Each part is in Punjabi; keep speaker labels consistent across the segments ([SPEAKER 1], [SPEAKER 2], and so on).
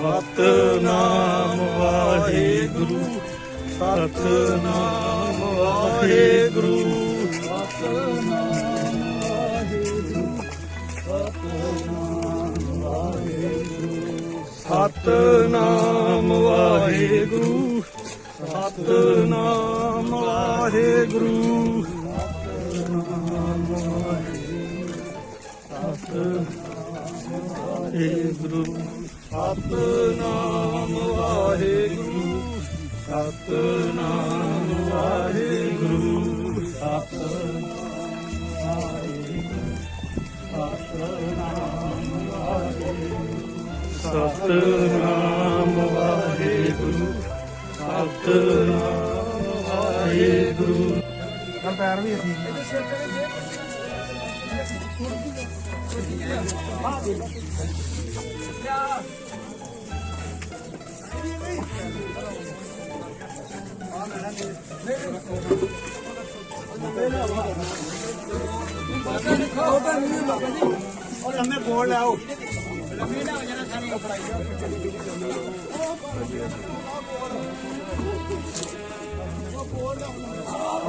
[SPEAKER 1] ਸਤਨਾਮ ਵਾਹਿਗੁਰੂ ਸਤਨਾਮ ਵਾਹਿਗੁਰੂ ਸਤਨਾਮ ਵਾਹਿਗੁਰੂ ਸਤਨਾਮ ਵਾਹਿਗੁਰੂ ਵਾਹਿਗੁਰੂ ਸਤਨਾਮ ਵਾਹਿਗੁਰੂ ਸਤਨਾਮ ਵਾਹਿਗੁਰੂ ਸਤਨਾਮ ਵਾਹਿਗੁਰੂ ਸਤਨਾਮ ਵਾਹਿਗੁਰੂ
[SPEAKER 2] ਪੈਰ ਵੀ ਅਸੀਂ ਉਹ ਲੰਮੇ ਬੋਲ ਲਾਓ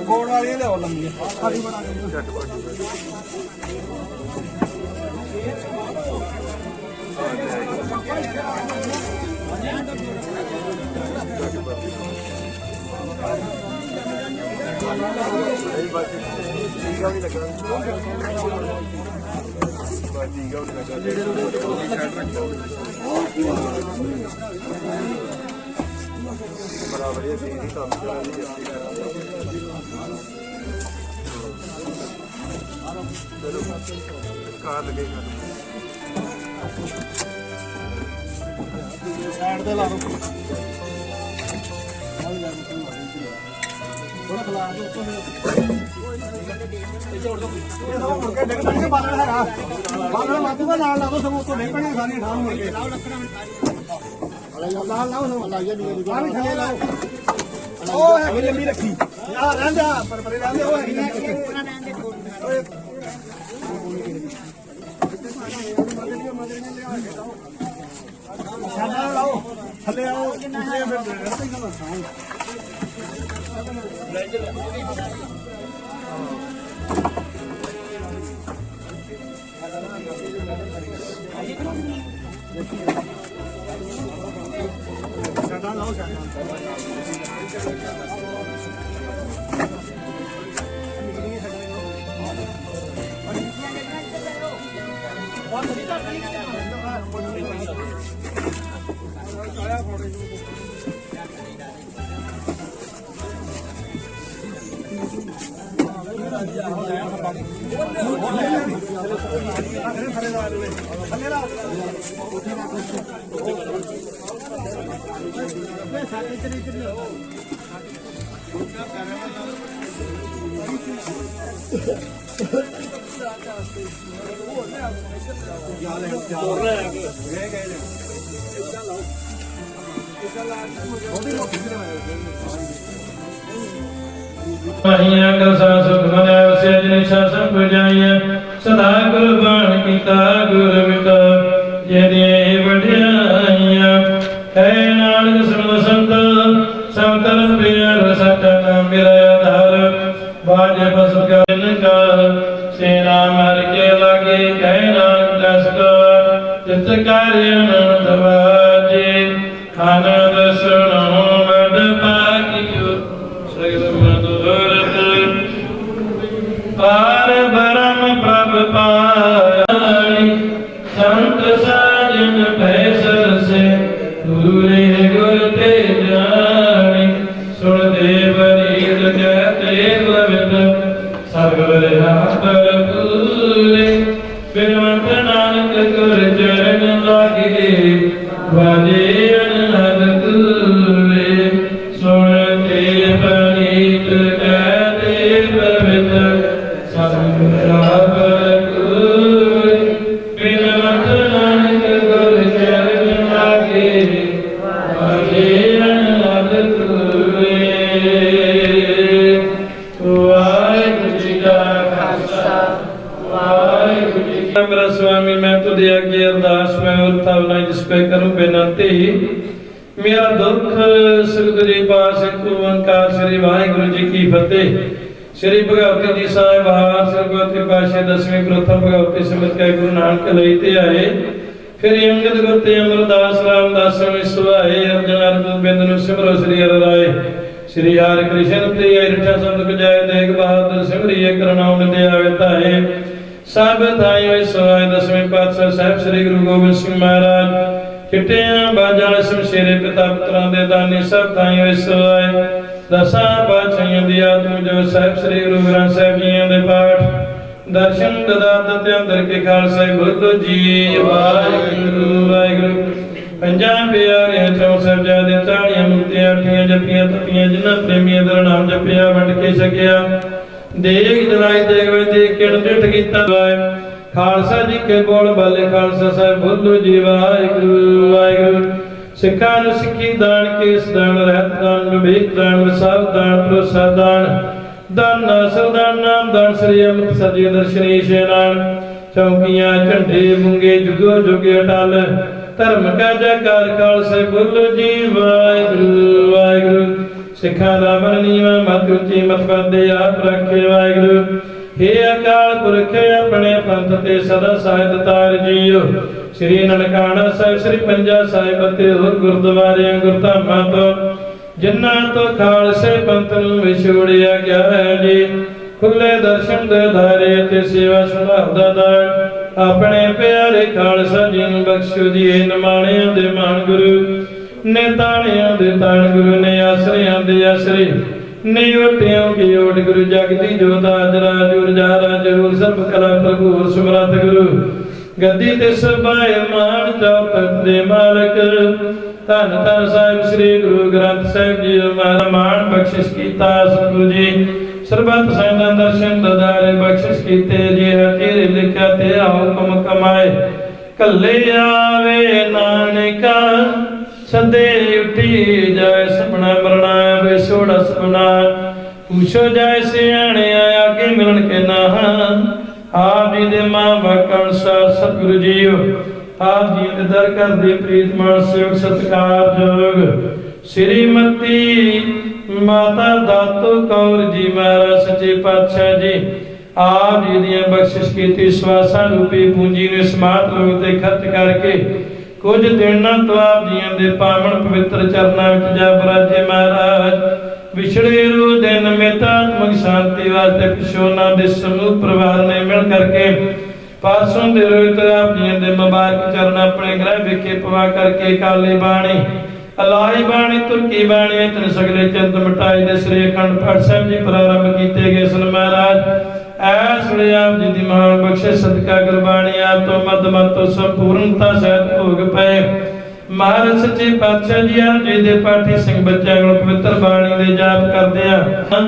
[SPEAKER 2] ਬੋਲ ਵਾਲੀ ਲਿਆਓ ਲੰਮੀ ਆਦੀ ਬਣਾ ਕੇ ਬੜਾ ਵਧੀਆ ਸੀ ਨਹੀਂ ਕੰਮ ਕਰਾ ਲਈ ਕਾਰ ਲੱਗੇਗਾ ਸਾਈਡ ਤੇ ਲਾ ਲਓ ਥੋੜਾ ਖਲਾ ਦੋ ਉੱਪਰ ਮੁੜ ਕੇ ਡਿੱਗ ਪੈਣਗੇ ਬਾਦਲ ਹੈਗਾ ਬਾਦਲ ਵਾਧੂਗਾ ਨਾਲ ਲਾ ਦੋ ਸਭ ਉੱਤੋਂ ਡਿੱਗ ਪੈਣਗੇ ਸਾਰੀਆਂ ਠਾਂ ਮੁੜ ਕੇ ਲਾਓ ਲਾਓ ਲਾਈਏ ਵੀ ਆ ਵੀ ਥੱਲੇ ਲਾਓ ਉਹ ਹੈਗੀ ਲੰਮੀ ਰੱਖੀ ਆ ਰਹਿੰਦਾ ਪਰ ਪਰੇ ਰਹਿੰਦੇ ਉਹ ਹੈਗੀ ਓਏ ਸਾਡਾ ਲਾਓ ਥੱਲੇ ਆਓ ਉੱਤੇ ਫਿਰ ਰਹਿੰਦੇ ਨਾ ਸਾਂ ਸਾਡਾ ਲਾਓ
[SPEAKER 3] ਮਾਹੀਆਂ ਕਲਸਾ ਸੁਖ ਮਨੈ ਵਸਿਆ ਜਿਨ ਇੱਛਾ ਸਭ ਬੁਝਾਈਐ ਸਦਾ ਕੁਰਬਾਨ ਕੀਤਾ ਗੁਰ ਵਿਟਾ ਜਿਹਦੇ ਵਡਿਆਈਆਂ ਹੈ ਨਾਨਕ ਸੁਣ ਸੰਤ ਸਭ ਤਨ ਪਿਆਰ ਸਚਾ ਨਾਮ ਮੇਰਾ ਆਧਾਰ ਬਾਜ ਬਸ ਕਰਨ ਕਾ ਸੇ ਨਾਮ ਹਰਿ ਕੇ ਲਾਗੇ ਕਹਿ ਨਾਨਕ ਦਸ ਕਾ ਜਿਤ ਕਾਰਿ ਅਨੰਦ ਵਾਜੇ ਆਨੰਦ ਸੁਣੋ ਵਡ ਪਾਕਿਓ ਸਗਲ ਮਧੁਰਤ ਪਾਰ ਬ੍ਰਹਮ ਪ੍ਰਭ ਪਾਣੀ ਸੰਤ ਸਾਜਨ ਭੈ ਸਰਸੇ ਦੂਰੇ ਗੁਰ ਤੇ ਜਾਣੀ ਸੁਣ ਦੇਵ ਰੀਤ ਜੈ ਤੇ ਲਵਿਤ ਸਗਲ ਹਾਤਰ ਪੂਰੇ ਬਿਨਵੰਤ ਨਾਨਕ ਗੁਰ ਚਰਨ ਲਾਗੇ ਵਾਜੇ ਅਨਹਦ ਦੂਰੇ ਸੁਣ ਤੇ ਪਨੀਤ ਕਹਿ ਤੇ ਪਵਿੱਤ ਸਗਲ ਹਾਤਰ ਪੂਰੇ मेरा स्वामी मैं तुझे आगे अरदास में उठा बनाई जिस पे करूं बेनती मेरा दुख सतगुरु जी पास तू ओंकार श्री वाहिगुरु जी की फतेह। श्री भगवती जी साहिब हार श्री गुरु पातशाह दसवीं प्रथम भगवती सिमरत के गुरु नानक लईते आए फिर अंगद गुरते अमरदास रामदास में सुहाए अर्जन अर्जुन बिंद नु सिमरो श्री हर राय श्री हरि कृष्ण प्रिय रक्षा शब्द कजाय देख बहादुर सिमरिए करनाम दे आवे सब थाई वे सुहाए दसवें पातशाह साहिब श्री गुरु गोबिंद सिंह महाराज चिट्टियां बाजां शमशेरे पिता पुत्रां दे दानी सब थाई वे सुहाए दसां पातशाहियां दी आत्म जो साहिब श्री गुरु ग्रंथ साहिब जी दे पाठ दर्शन ददात ते अंदर के खालसा गुरु जी वाहिगुरु वाहिगुरु पंजां प्यारे चौ साहिबजादे ताड़ियां मुक्तियां अठियां जपियां तपियां जिन्हां प्रेमियां दा नाम जपिया वंड के सकिया देख जलाई देख वे देख के डिठ कीता खालसा जी के बोल बाले खालसा साहिब गुरु जी वाहिगुरु वाहिगुरु सिखां नूं सिੱਖੀ दान केस दान रहत दान विवेक दान विसाव दान भरोसा दान दान नासर दान नाम दान श्री अमृतसर जी दर्शनी शेनान चौकियां झंडे मुंगे जुगो जुगे अटल धर्म का जयकार खालसा गुरु जी वाहिगुरु वाहिगुरु सिखां दा मन नीवा मत उची मत पदे आप रखे वाहिगुरु हे अकाल पुरख अपने पंथ ते सदा सहायत तार जीओ श्री ननकाना साहिब श्री पंजा साहिब ते होर गुरुद्वारे गुरधामां तो जिन्ना तो खालसे पंथ नूं विछोड़िया गया है जी खुले दर्शन दे धारे ते सेवा सुभाव दा अपने प्यारे खालसा जी नूं बख्शो जी निमाणियां दे मान गुरु ने ताणियां दे ताण गुरु ने आसरियां दे आसरे ने ओटियों की ओट गुरु जगदी जोत आजरा जुर जारा जरूर सर्व कला प्रभु सुमरत गुरु गद्दी ते सबाए मान चौपट दे मालक धन धन साहिब श्री गुरु ग्रंथ साहिब जी हमारा मान बख्शिश कीता सतगुरु जी सरबत सैना दर्शन ददारे बख्शिश कीते जी हथेरे लिखा ते हुक्म कमाए कल्ले आवे नानका सदे उठी जाए सपना मरना वे सोड़ा सपना पूछो जाए सियाणे आगे मिलन के ना आप जी दे मां बकण सा सतगुरु जी आप जी दे दर कर दे प्रीत मान सेवक सत्कार जोग श्रीमती माता दातो कौर जी महाराज सच्चे पातशाह जी आप जी दी बख्शिश कीती स्वासा रूपी पूंजी ने समात लोग ते खर्च करके कुछ दिनां तो आप जी दे पावन पवित्र चरनां विच जा बराजे महाराज विछड़े रू दिन मेतात्मक शांति वास्ते पिछोना दे समूह परिवार ने मिल करके पासों दे रोहित आप जी दे मुबारक चरण अपने ग्रह विखे पवा करके काली बाणी अलाई बाणी तुर्की बाणी तन सगले चंद मिटाई दे श्री अखंड पाठ साहिब जी प्रारंभ कीते गए सन महाराज ऐस वे आप जी दी महान बख्शे सदका गुरबाणी आप तो मद मत तो संपूर्णता सहित भोग पाए महाराज सच्चे पातशाह जी आप जी दे पाठी सिंह बच्चों को पवित्र बाणी दे जाप करदे आ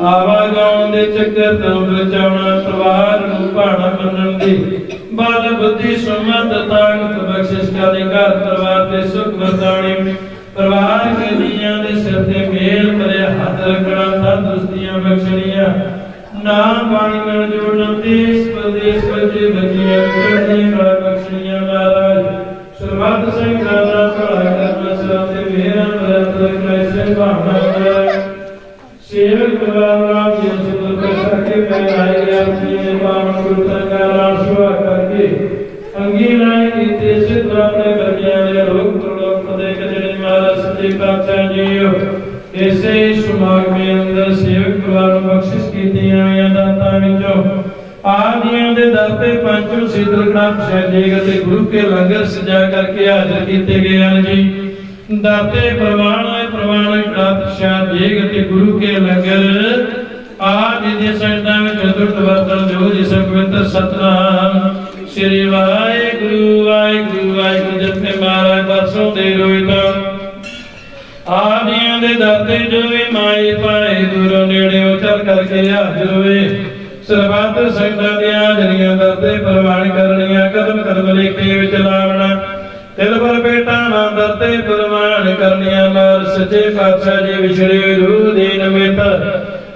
[SPEAKER 3] आवा गाउन दे चक्कर तो बचावना परिवार ਨੂੰ ਭਾਣਾ ਮੰਨਣ ਦੀ ਬਲ ਬੁੱਧੀ ਸੁਮਤ ਤਾਕਤ ਬਖਸ਼ਿਸ਼ ਕਰੇ ਘਰ ਪਰਿਵਾਰ ਤੇ ਸੁਖ ਵਰਤਾਣੇ ਪਰਿਵਾਰ ਕੇ ਜੀਆਂ ਦੇ ਸਿਰ ਤੇ ਮੇਲ ਕਰੇ ਹੱਥ ਰੱਖਣਾ ਤੰਦਰੁਸਤੀਆਂ ਬਖਸ਼ਣੀਆਂ ਨਾਮ ਬਾਣੀ ਨਾਲ ਜੋੜਨ ਦੇਸ਼ ਪ੍ਰਦੇਸ਼ ਵਿੱਚ ਬੱਚੀਆਂ ਚੜ੍ਹਦੀਆਂ ਕਲਾ ਬਖਸ਼ਣੀਆਂ ਮਹਾਰਾਜ ਸਰਬੱਤ ਸਿੰਘ ਰਾਜਾ ਭਲਾ ਕਰਨਾ ਸਭ ਤੇ ਮੇਰਾ ਮਦਦ ਕਰੇ ਭਾਵਨਾ सेवक भगवान राम जी सुंदर प्रसाद के मैं आए आप जी ने पावन गुरुता का नाम सुहा करके अंगीलाएं कीते से अपने बच्चियां ने रोग प्रलोक पदे कजने महाराज सच्चे पातशाह जी ऐसे सुमाग में अंदर सेवक भगवान बख्शिश कीती आया दाता विचों आप जी दे दर पे पंचम शीतल ग्रंथ साहिब जी ते गुरु के लंगर सजा करके हाजिर कीते गए हैं जी दाते प्रमाण पातशाह जी गति गुरु के लंगर आज दे संता में चतुर्थ वर्तन जो जिस पवित्र सतनाम श्री वाहिगुरु वाहिगुरु वाहिगुरु जपे महाराज बरसों दे रोहित आज दे दाते जो भी माई पाए दूरों नेड़े चल करके हाजिर हुए सरबत संतां दी हाजरियां दरते प्रमाण करनियां कदम कदम लेके विच लावना दिल पर बेटा नाम दरते प्रमाण करनिया मार सच्चे पातशाह जी विछड़े रूह दीन मेट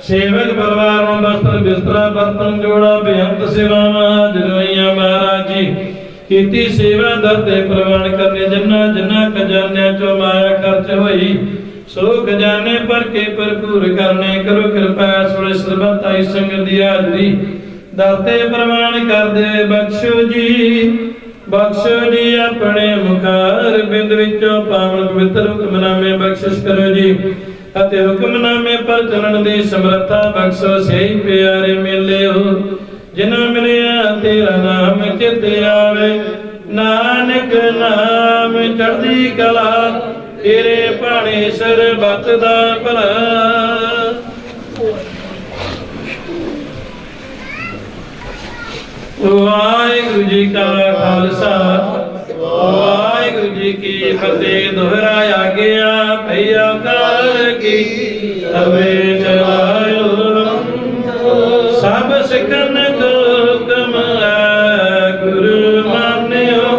[SPEAKER 3] सेवक परिवार वस्त्र बिस्तरा बर्तन जोड़ा बेअंत सेवावां हाजिर होइयां महाराज करनी कीती सेवा दर ते प्रवान करने जिन्ना जिन्ना खजानिया चो माया खर्च होई सो खजाने पर के भरपूर करने करो कृपा सुरे सरबताई संग दी हाजरी दाते प्रमाण कर दे बख्शो जी अपने मुखार बिंद विचों पावन पवित्र हुक्मनामे बख्शिश करो जी अते हुक्मनामे पर चलन दी समर्था बख्शो सही प्यारे मिले हो जिन्हां मिलिया तेरा नाम चित आवे नानक नाम चढ़दी कला तेरे भाणे सरबत दा भला वाहिगुरु जी का खालसा वाहिगुरु जी की फतेह दोहराया गया भैया काल की अवे चलायो सब सिखन को कमला गुरु मान्यो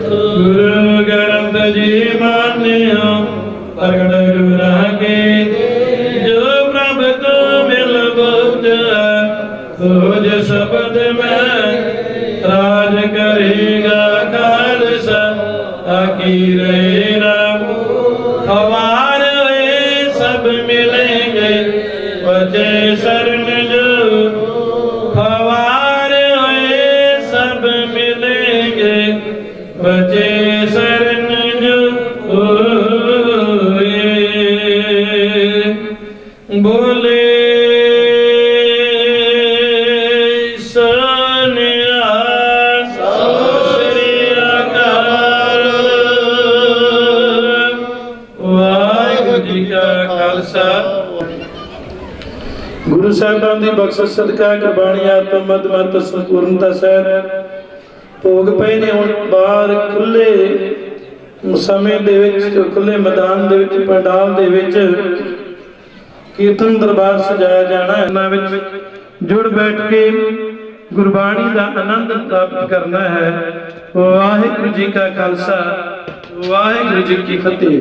[SPEAKER 3] गुरु ग्रंथ जी मान्यो प्रगट गुरा के जो प्रभु को मिल बुझा खोज शब्द में राज करेगा खालसा आकी रहे नाम हमारे सब मिलेंगे बचे शरण जो हमारे सब मिलेंगे बचे शरण जो बोले गुरु साहिबान की बख्शिश सदका गुरबाणी आत्म मद मत संपूर्णता सहित भोग पए ने हुण बाहर खुले समय दे विच खुले मैदान दे विच पंडाल दे विच कीर्तन दरबार सजाया जाना है इन्हां विच जुड़ बैठ के गुरबाणी का आनंद प्राप्त करना है वाहिगुरु जी का खालसा वाहिगुरु जी की फतेह।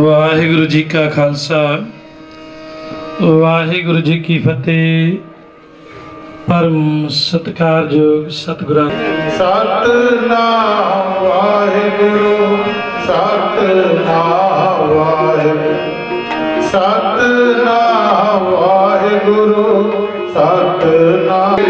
[SPEAKER 3] वाहिगुरु जी का खालसा वाहिगुरु जी की फतेह। परम सत्कारयोग सतगुरां
[SPEAKER 1] सतनाम वाहिगुरु सतनाम वाहिगुरु सतनाम वाहिगुरु सतनाम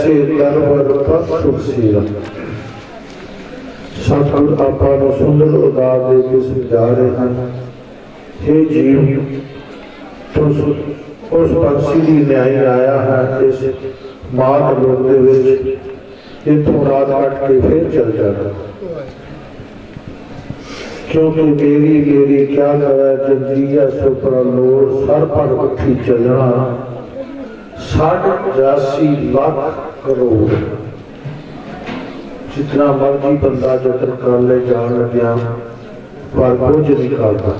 [SPEAKER 1] ਐਸੇ ਦਰਬਾਰ ਪਰ ਸੁਖਸੀਰਾ। ਸਤਿਗੁਰ ਆਪਾਂ ਨੂੰ ਸੁੰਦਰ ਉਦਾਰ ਦੇ ਕੇ ਸਮਝਾ ਰਹੇ ਹਨ, हे ਜੀਵ ਤੂੰ ਉਸ ਪਕਸ਼ੀ ਦੀ ਨਿਆਈ ਆਇਆ ਹੈ ਇਸ ਮਾਤ ਲੋਕ ਦੇ ਵਿੱਚ, ਇੱਥੋਂ ਰਾਤ ਕੱਟ ਕੇ ਫਿਰ ਚਲ ਜਾਣਾ, क्योंकि मेरी क्या करे जंजिया सुपरा लोड़ सर पर उठी चलना 86 लाख करोड़। जितना मर्जी बंदा जतन कर ले जान लग्या पर कुछ नहीं करता।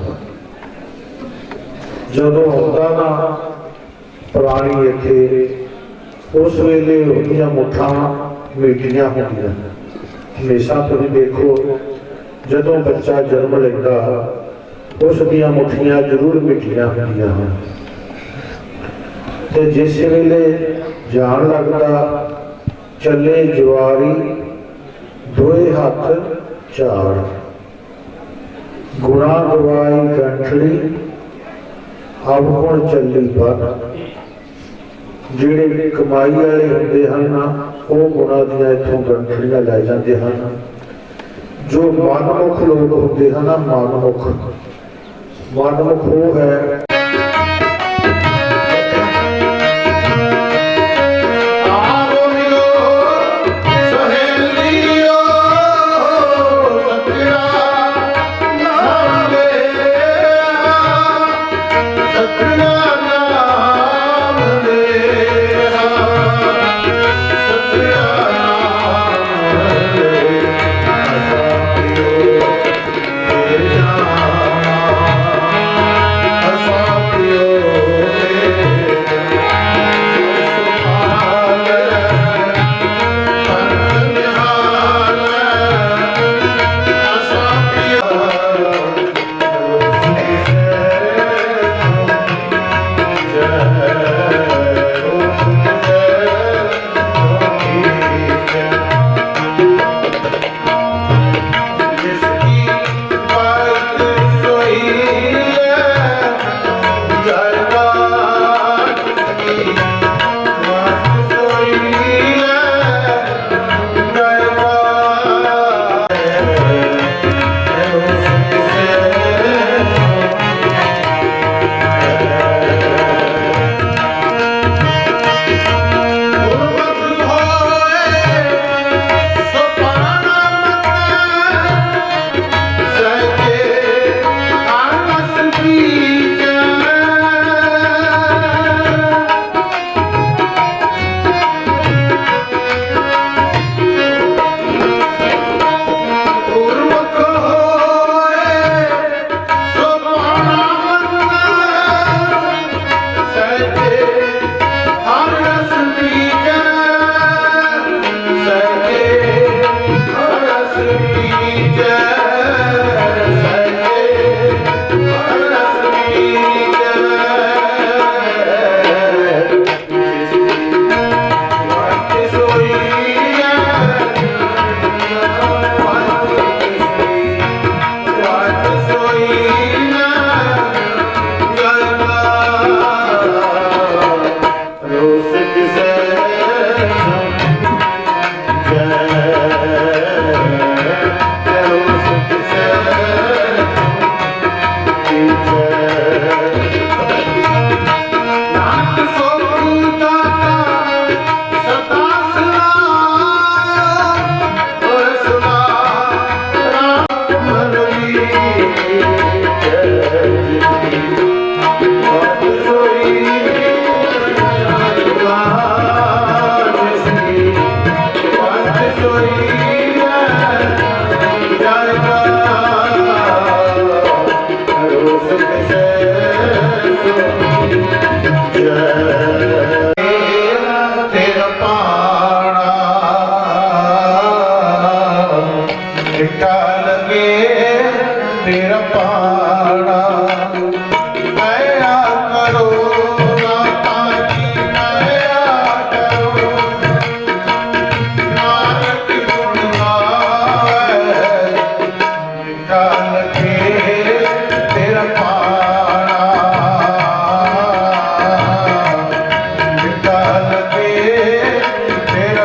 [SPEAKER 1] जदों होंदा ना पुरानी इत्थे उस वेले उहदियां मुठां मीठियां होंदियां। हमेशा तुसीं देखो जदों बच्चा जन्म लेंदा उस दियां मुठियां जरूर मिठियां होंदियां हैं, ते जिस वेले जान लगदा चले जवारी दोए हाथ झाड़, गुणा गवाई गंठड़ी अब हुण चली बन। जिहड़े कमाई वाले हुंदे हन ना वो गुणा दियां इत्थों गंठड़ियां लै जांदे हन। जो मनमुख लोग होते हैं ना, मनमुख वो है तेरा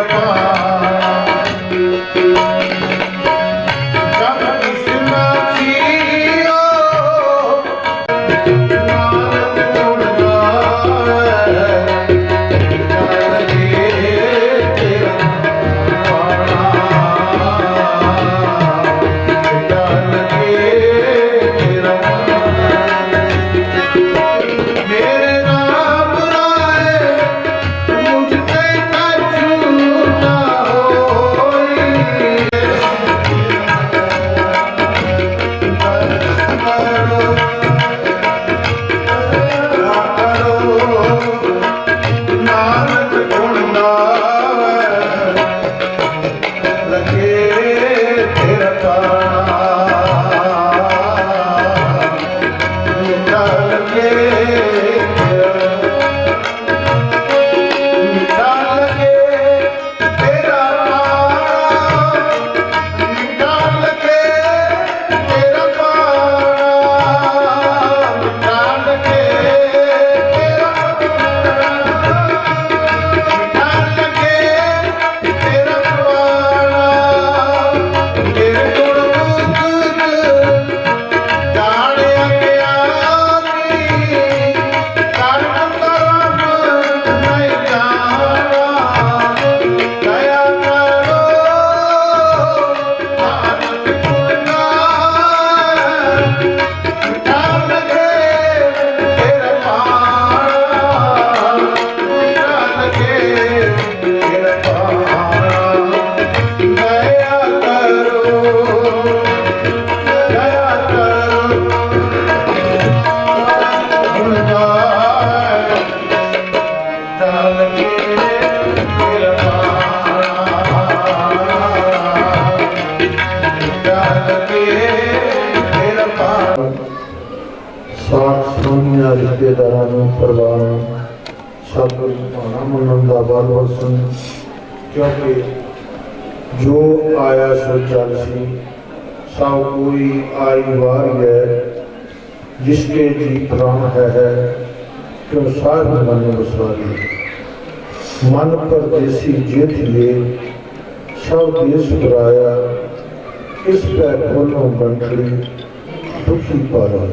[SPEAKER 1] ਸਾਥ ਸੰਬੰਧੀਆਂ ਰਿਸ਼ਤੇਦਾਰਾਂ ਨੂੰ ਪਰਿਵਾਰ ਨੂੰ ਸਤਿਗੁਰੂ ਭਾਣਾ ਮੰਨਣ ਦਾ ਬਲ ਵਰਸਣ, ਕਿਉਂਕਿ ਜੋ ਆਇਆ ਸੋ ਚੱਲ ਸੀ, ਸਭ ਕੋਈ ਆਈ ਵਾਰੀ ਹੈ, जिसके जी प्राण है क्यों सारे मन बसवारी। मन परदेसी जे थिए सब देश बुराया, इस पै खोलो बंटली दुखी पारा।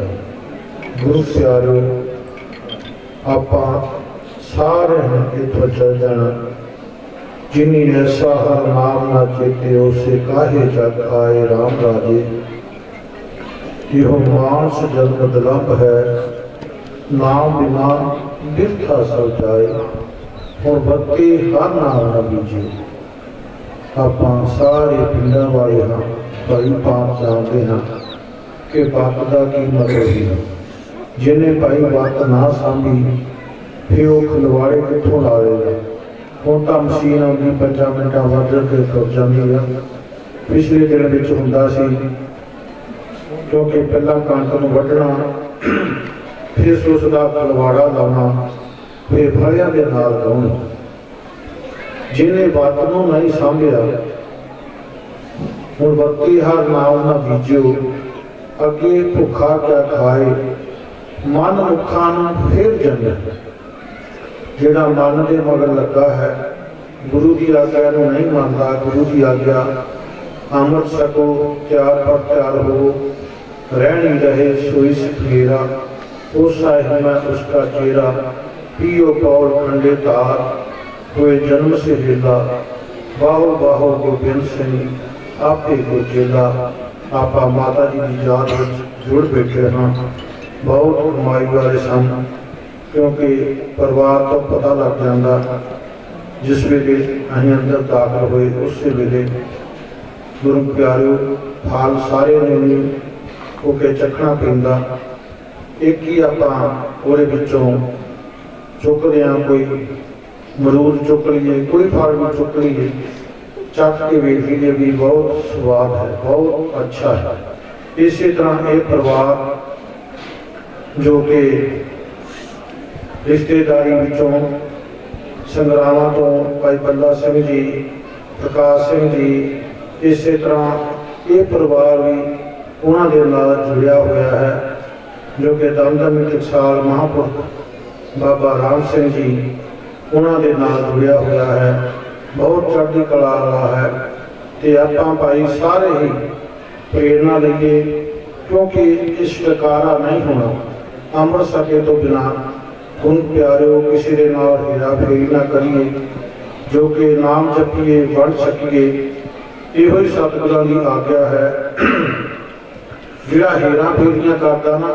[SPEAKER 1] गुरु प्यारो आपां सारे इत्थों चल जाना, जिनी ऐसा हर नाम ना चेते उसे काहे जग आए राम राजे। यह मानस जन्म दुर्लभ है, नाम बिना बिरथा सब जाए, और बत्ती हर नाम न बीजे। आप सारे पिंडा वाले हाँ भाई पाप जानते हैं कि बात का की मतलब है। जिन्हें भाई बात ना सांभी फिर वो खिलवाड़े कितों ला देगा। ਹੁਣ ਤਾਂ ਮਸ਼ੀਨ ਆਉਂਦੀ 5 ਮਿੰਟਾਂ ਵੱਧ ਕੇ ਤੁਰ ਜਾਂਦੀ ਆ। ਪਿਛਲੇ ਦਿਨ ਵਿੱਚ ਹੁੰਦਾ ਸੀ, ਕਿਉਂਕਿ ਪਹਿਲਾਂ ਕਣਕ ਨੂੰ ਵੱਢਣਾ, ਫਿਰ ਉਸ ਦਾ ਖਲਵਾੜਾ ਲਾਉਣਾ, ਫਿਰ ਫਲਿਆਂ ਦੇ ਨਾਲ ਲਾਉਣਾ। ਜਿਹਨੇ ਬਾਤ ਨੂੰ ਨਹੀਂ ਸਾਂਭਿਆ, ਹੁਣ ਬੱਤੀ ਹਰ ਨਾਮ ਨਾ ਬੀਜਿਓ, ਅੱਗੇ ਭੁੱਖਾ ਕਿਆ ਖਾਏ, ਮਨ ਮੁੱਖਾਂ ਨੂੰ ਫਿਰ ਜੰਨਤ। ਜਿਹੜਾ ਮਨ ਦੇ ਮਗਰ ਲੱਗਾ ਹੈ, ਗੁਰੂ ਦੀ ਆਗਿਆ ਨੂੰ ਨਹੀਂ ਮੰਨਦਾ, ਗੁਰੂ ਦੀ ਆਗਿਆ ਅੰਮ੍ਰਿਤ ਛਕੋ, ਤਿਆਰ ਪਰ ਤਿਆਰ ਹੋ, रहनी रहे सोई सफेरा, ओसा है मैं उसका चेहरा, पियो पौर खंडे तार, हुए जन्म से हिला, बाहो बाहो गोबिंद सिंह आपे को चेला। आपा माता जी की याद में जुड़ बैठे हाँ, बहुत कमाई वाले सन, क्योंकि परिवार तो पता लग जाता जिस वेले अं अंदर दाखिल हुए, उस वेले गुरु प्यारो फाल सारे ने ओके चखना पैंदा। एक ही आपां ਉਹਦੇ ਵਿੱਚੋਂ ਚੁੱਕਦੇ ਹਾਂ, ਕੋਈ ਮਰੂਦ ਚੁੱਕ ਲਈਏ, ਕੋਈ ਫਲ ਵੀ ਚੁੱਕ ਲਈਏ, ਚੱਕ ਕੇ ਵੇਖ ਲਈਏ ਵੀ ਬਹੁਤ ਸਵਾਦ ਹੈ, ਬਹੁਤ ਅੱਛਾ ਹੈ। ਇਸੇ ਤਰ੍ਹਾਂ ਇਹ ਪਰਿਵਾਰ ਜੋ ਕਿ ਰਿਸ਼ਤੇਦਾਰੀ ਵਿੱਚੋਂ ਸੰਗਰਾਵਾਂ ਤੋਂ ਭਾਈ ਬੱਲਾ ਸਿੰਘ ਜੀ, ਪ੍ਰਕਾਸ਼ ਸਿੰਘ ਜੀ, ਇਸੇ ਤਰ੍ਹਾਂ ਇਹ ਪਰਿਵਾਰ ਵੀ ਉਹਨਾਂ ਦੇ ਨਾਲ ਜੁੜਿਆ ਹੋਇਆ ਹੈ, ਜੋ ਕਿ ਦਮਦਮੀ ਟਕਸਾਲ ਮਹਾਂਪੁਰਖ ਬਾਬਾ ਰਾਮ ਸਿੰਘ ਜੀ ਉਹਨਾਂ ਦੇ ਨਾਲ ਜੁੜਿਆ ਹੋਇਆ ਹੈ, ਬਹੁਤ ਚੜ੍ਹਦੀ ਕਲਾ ਵਾਲਾ ਹੈ। ਤੇ ਆਪਾਂ ਭਾਈ ਸਾਰੇ ਹੀ ਪ੍ਰੇਰਨਾ ਲਈਏ, ਕਿਉਂਕਿ ਇਸ ਟਕਾਰਾ ਨਹੀਂ ਹੋਣਾ। ਅੰਮ੍ਰਿਤ ਛਕੇ ਤੋਂ ਬਿਨਾਂ ਗੁਣ ਪਿਆਰਿਓ ਕਿਸੇ ਦੇ ਨਾਲ ਹੇਰਾ ਫੇਰੀ ਨਾ ਕਰੀਏ, ਜੋ ਕਿ ਨਾਮ ਜਪੀਏ ਵੰਡ ਸਕੀਏ। ਇਹੋ ਹੀ ਸਤਿਗੁਰਾਂ ਦੀ ਆਗਿਆ ਹੈ। ਜਿਹੜਾ ਹੇਰਾ ਫੇਰੀਆਂ ਕਰਦਾ ਨਾ,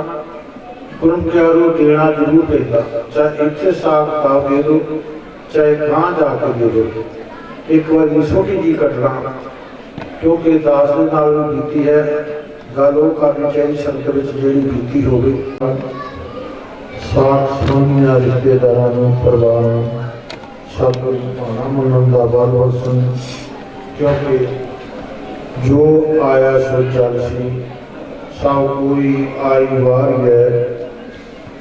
[SPEAKER 1] ਗੁਰੂ ਪਿਆਰੋ ਦੇਣਾ ਜ਼ਰੂਰ ਪੈਂਦਾ, ਚਾਹੇ ਇੱਥੇ ਹਿਸਾਬ ਕਿਤਾਬ ਦੇ ਦਿਓ, ਚਾਹੇ ਗਾਂ ਜਾ ਕੇ ਦੇ ਦਿਓ। ਇੱਕ ਵਾਰੀ ਛੋਟੀ ਜਿਹੀ ਘਟਨਾ, ਕਿਉਂਕਿ ਦਾਸ ਦੇ ਨਾਲ ਵੀ ਬੀਤੀ ਹੈ, ਗੱਲ ਉਹ ਕਰਨੀ ਚਾਹੀਦੀ ਸੰਗਤ ਵਿੱਚ ਜਿਹੜੀ ਬੀਤੀ ਹੋਵੇ। ਸਾਥ ਸੰਬੰਧੀਆਂ ਰਿਸ਼ਤੇਦਾਰਾਂ ਨੂੰ ਪਰਿਵਾਰ ਨੂੰ ਸਤਿਗੁਰੂ ਭਾਣਾ ਮੰਨਣ ਦਾ ਬਲ ਵਰਸਣ, ਕਿਉਂਕਿ ਜੋ ਆਇਆ ਸੋ ਚੱਲ ਸੀ, सब कोई आई वारी है,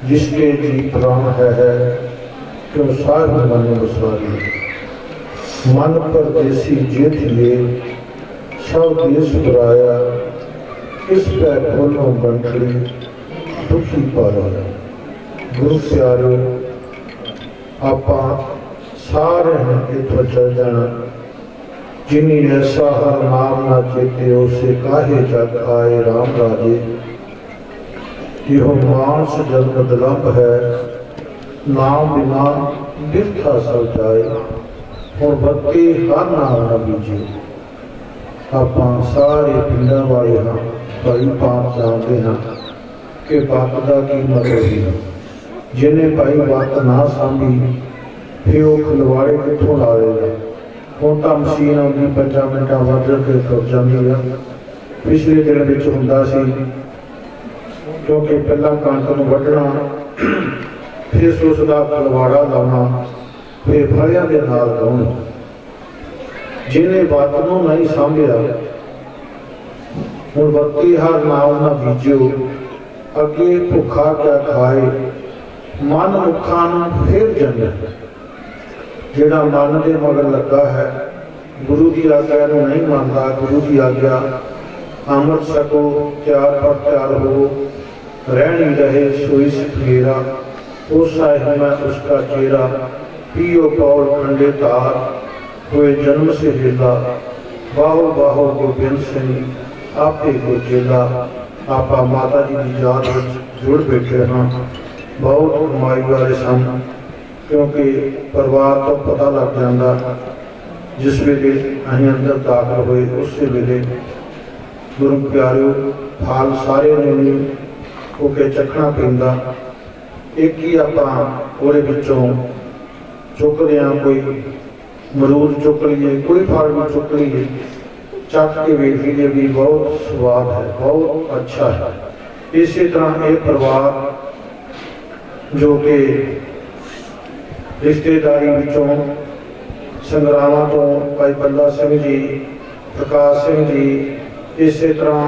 [SPEAKER 1] जिसके जी प्राण है क्यों सारे मन बसवारी। मन परदेसी जे थिए सब देश बुराया, इस पै खोलो बंटली दुखी पारा। गुरु प्यारो आपां सारे इत्थों चल जाना, जिनी ऐसा हर नाम ना चेते उसे काहे जग आए राम राजे। यह मानस जन्म दुर्लभ है, नाम बिना बिरथा सब जाए, और बत्ती हर नाम न बीजे। आप सारे पिंडा वाले हाँ भाई पाप जानते हैं कि बात का की मतलब है। जिन्हें भाई बात ना सांभी फिर वो खिलवाड़े कितों ला देगा। ਹੁਣ ਤਾਂ ਮਸ਼ੀਨ ਆਉਂਦੀ 5 ਮਿੰਟਾਂ ਵੱਧ ਕੇ ਤੁਰ ਜਾਂਦੀ ਆ। ਪਿਛਲੇ ਦਿਨ ਵਿੱਚ ਹੁੰਦਾ ਸੀ, ਕਿਉਂਕਿ ਪਹਿਲਾਂ ਕਣਕ ਨੂੰ ਵੱਢਣਾ, ਫਿਰ ਉਸ ਦਾ ਖਲਵਾੜਾ ਲਾਉਣਾ, ਫਿਰ ਫਲਿਆਂ ਦੇ ਨਾਲ ਲਾਉਣਾ। ਜਿਹਨੇ ਬਾਤ ਨੂੰ ਨਹੀਂ ਸਾਂਭਿਆ, ਹੁਣ ਬੱਤੀ ਹਰ ਨਾਮ ਨਾ ਬੀਜਿਓ, ਅੱਗੇ ਭੁੱਖਾ ਕਿਆ ਖਾਏ, ਮਨ ਮੁੱਖਾਂ ਨੂੰ ਫਿਰ ਜੰਨਤ। ਜਿਹੜਾ ਮਨ ਦੇ ਮਗਰ ਲੱਗਾ ਹੈ, ਗੁਰੂ ਦੀ ਆਗਿਆ ਨੂੰ ਨਹੀਂ ਮੰਨਦਾ, ਗੁਰੂ ਦੀ ਆਗਿਆ ਅੰਮ੍ਰਿਤ ਛਕੋ, ਤਿਆਰ ਪਰ ਤਿਆਰ ਹੋ, ਰਹਿਣੀ ਰਹੇ सोई सिख मेरा, ओसा है मैं उसका चेहरा, पियो पौल खंडे तार, हुए जन्म से हिला, बाहो बाहो गोबिंद सिंह आपे को चेला। आपा माता जी की याद में जुड़ बैठे हाँ, बहुत कमाई वाले सन, क्योंकि परिवार तो पता लग जाता जिस वेले अं अंदर दाखिल हुए, उस वेले गुरु प्यारिओ फाल सारे ने होके चखना पैंदा। एक ही आप चुकते हैं, कोई मरूद चुक लीए, कोई फल भी चुक लीए, चख के वेख लीए भी बहुत स्वाद है, बहुत अच्छा है। इसी तरह ये परिवार जो कि रिश्तेदारी विचों संग्रामां तो भाई बल्ला सिंह जी, प्रकाश सिंह जी, इसी तरह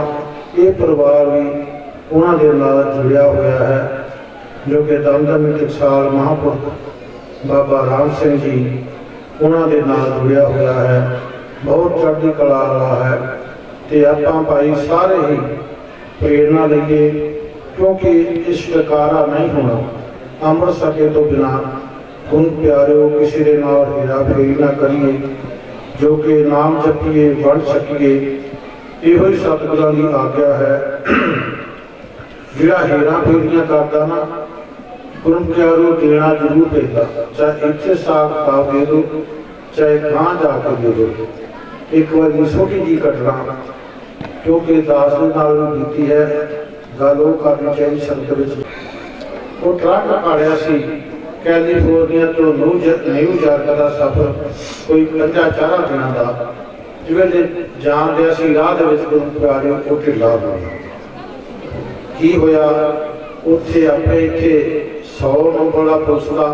[SPEAKER 1] ये परिवार भी उन्होंने नाल जुड़िया हुआ है, जो कि दमदमी टकसाल महापुरख बाबा राम सिंह जी उन्होंने नाल जुड़िया हुआ है, बहुत चढ़ती कला वाला है। तो आप भाई सारे ही प्रेरणा लीए, क्योंकि इस टकारा नहीं होना। अमृत सके तो बिना गुण प्यारिओ किसी के नाल हेरा फेरी ना करिए, जो कि नाम जपीए बन सकीए, यो ही सतगुरां की आग्या है। जिहड़ा हेरा फेरियां करता ना, गुरु प्यारिओ देना जरूर पैंदा, चाहे इत्थे साफ किताब दे दो, चाहे गां जाके दे दो। एक बार छोटी जी घटना, क्योंकि दास दे नाल भी बीती है, गल वो करनी चाहिए संगत विच। वो ट्रक काढ़िया सी कैलीफोर्निया तो न्यूयॉर्क का सफर कोई 50-4 दिनों का, जिवेले जान दिया सी राह दे विच गुरु प्यारिओ वो ढिला हो गया। की होया, उत्थे अपने इत्थे 100 नंबर का पुलिस का,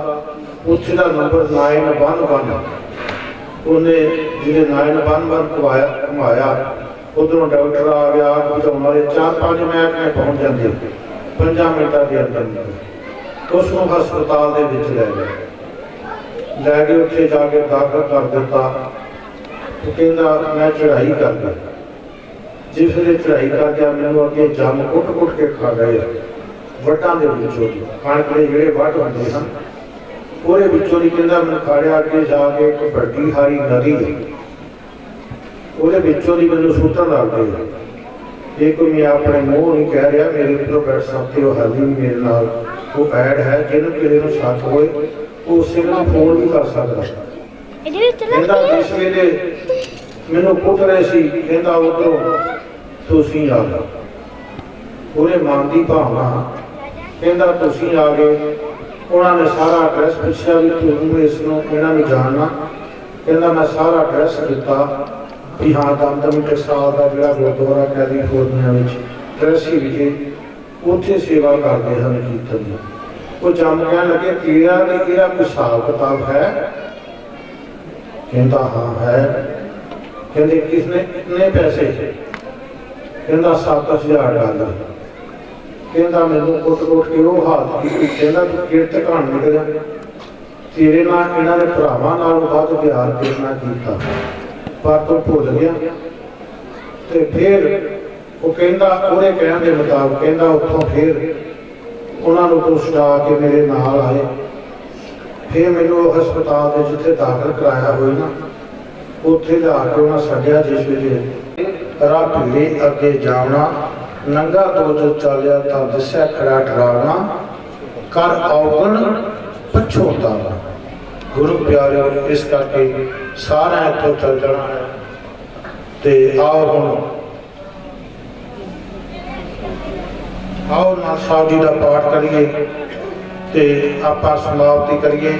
[SPEAKER 1] उत्थे का नंबर 911, उन्हें जिन्हें 911 घुमाया, उधरों डॉक्टर आ गया, बचाने वाले 4-5 मिनट में पहुंच जाते, 5 मिनटों के अंदर उसको हस्पताल दे विच लै गए, उत्थे जाके दाखिल कर दिता। तो कहता मैं चढ़ाई कर गया, जिस वे चढ़ाई कर गया, मैनू अगे जम कुट के खा गए, वटां दे विचों कणक के जिहड़े वट होंदे हैं, ਉਹਦੇ ਵਿੱਚੋਂ ਦੀ ਕਹਿੰਦਾ ਮੈਨੂੰ ਖਾੜਿਆ ਅੱਗੇ ਜਾ ਕੇ ਇੱਕ ਵੱਡੀ ਹਾਰੀ ਨਦੀ ਹੈ, ਉਹਦੇ ਵਿੱਚੋਂ ਦੀ ਮੈਨੂੰ ਸੁੱਟਣ ਲੱਗ ਗਏ। ਇਹ ਕੋਈ ਮੈਂ ਆਪਣੇ ਮੂੰਹ ਨਹੀਂ ਕਹਿ ਰਿਹਾ, ਮੇਰੇ ਉੱਪਰੋਂ ਬੈਠ ਸਕਦੇ ਹੋ, ਹਾਲੀ ਮੇਰੇ ਨਾਲ ਉਹ ਐਡ ਹੈ, ਜਿਹਨੂੰ ਕਿਸੇ ਨੂੰ ਸ਼ੱਕ ਹੋਏ ਉਹ ਉਸੇ ਨੂੰ ਫੋਨ ਵੀ ਕਰ ਸਕਦਾ। ਕਹਿੰਦਾ ਜਿਸ ਵੇਲੇ ਮੈਨੂੰ ਕੁੱਟ ਰਹੇ ਸੀ, ਕਹਿੰਦਾ ਉੱਧਰੋਂ ਤੁਸੀਂ ਆ ਗਏ, ਉਹਦੇ ਮਨ ਦੀ ਭਾਵਨਾ, ਕਹਿੰਦਾ ਤੁਸੀਂ ਆ ਗਏ। उन्होंने सारा एड्रैस पूछा भी तुम इन्होंने जानना, कहना मैं सारा एड्रैस दिता भी हाँ दमदमी टकसाल का जोड़ा गुरुद्वारा कैलीफोर्निया एड्रैस ही लिखे, उत्थे सेवा करते हैं कीर्तन की। वो जम कह लगे तेरा कोई हिसाब किताब है? कहता हाँ है। कहते किसने कितने पैसे? कहता $7,000। कहता मैनू कुट के वो हालत की, कहना तू किरत घण निकलिया, तेरे नाल इन्हां दे भरावां नालों वध प्यार करना कीता, पर तू भुल गया। ते फिर वो कहंदा उहदे कहण दे मुताबिक, कहंदा उत्थों फिर उन्हां नूं तू छुड़ा के मेरे नाल आए। फिर मैनू हस्पताल दे जिथे दाखिल कराया होए ना, उत्थे लिया के उन्हां छड्डिया। जिस वेले राह भीड़े अगे जावना, नंगा तो जो चलिया तो दिसया खड़ा डरावना, कर औगण पछोतावना। गुरु प्यारे इस करके सारा इतों चल जाना है। ते आओ हुण आओ नाथ साहब जी का पाठ करिए ते आपां समाप्ति करिए।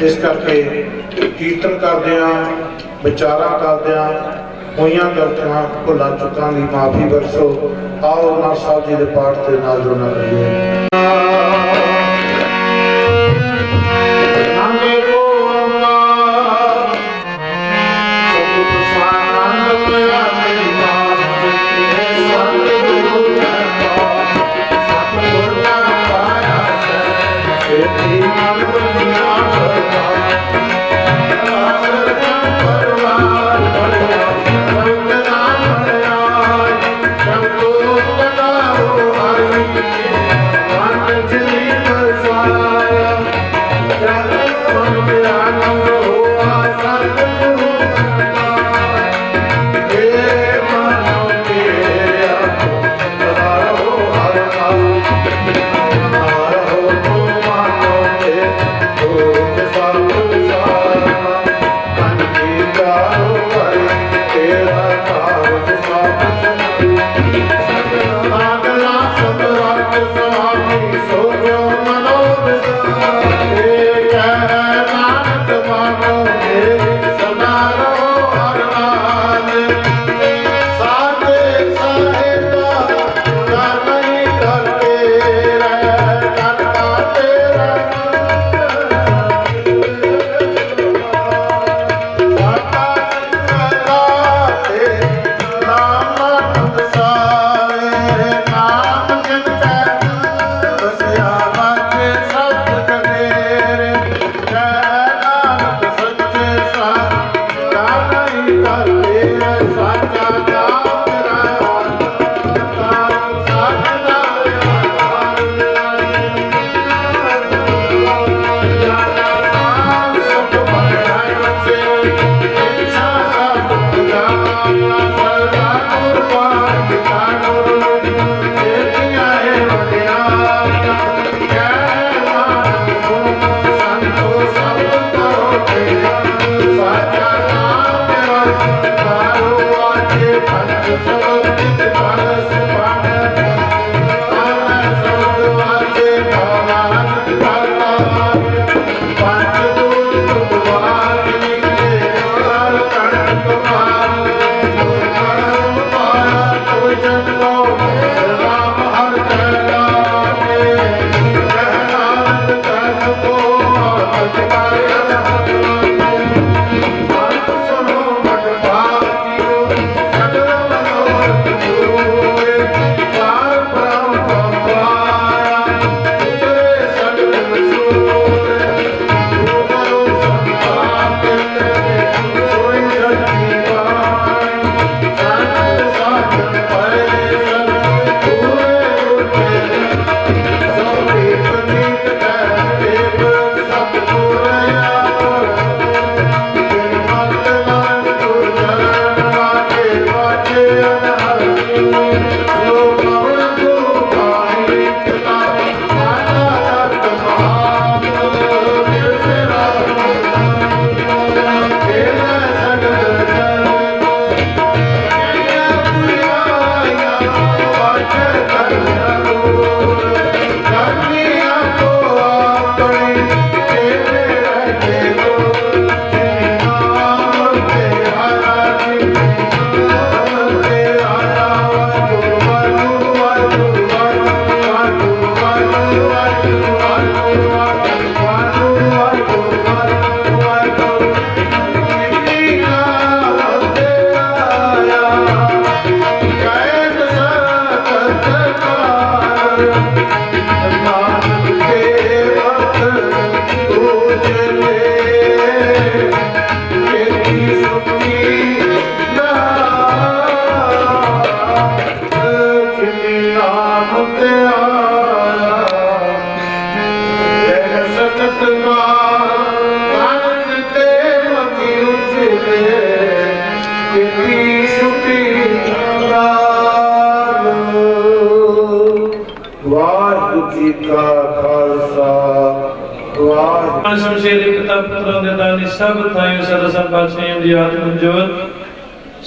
[SPEAKER 1] इस करके कीर्तन करदियां, विचारा करदियां होइयां गलतियां भुलां चुकां दी माफ़ी बख्शो। आओ नाथ साहब जी के पाठ के नाल जुड़ना करिए।
[SPEAKER 4] Thank you.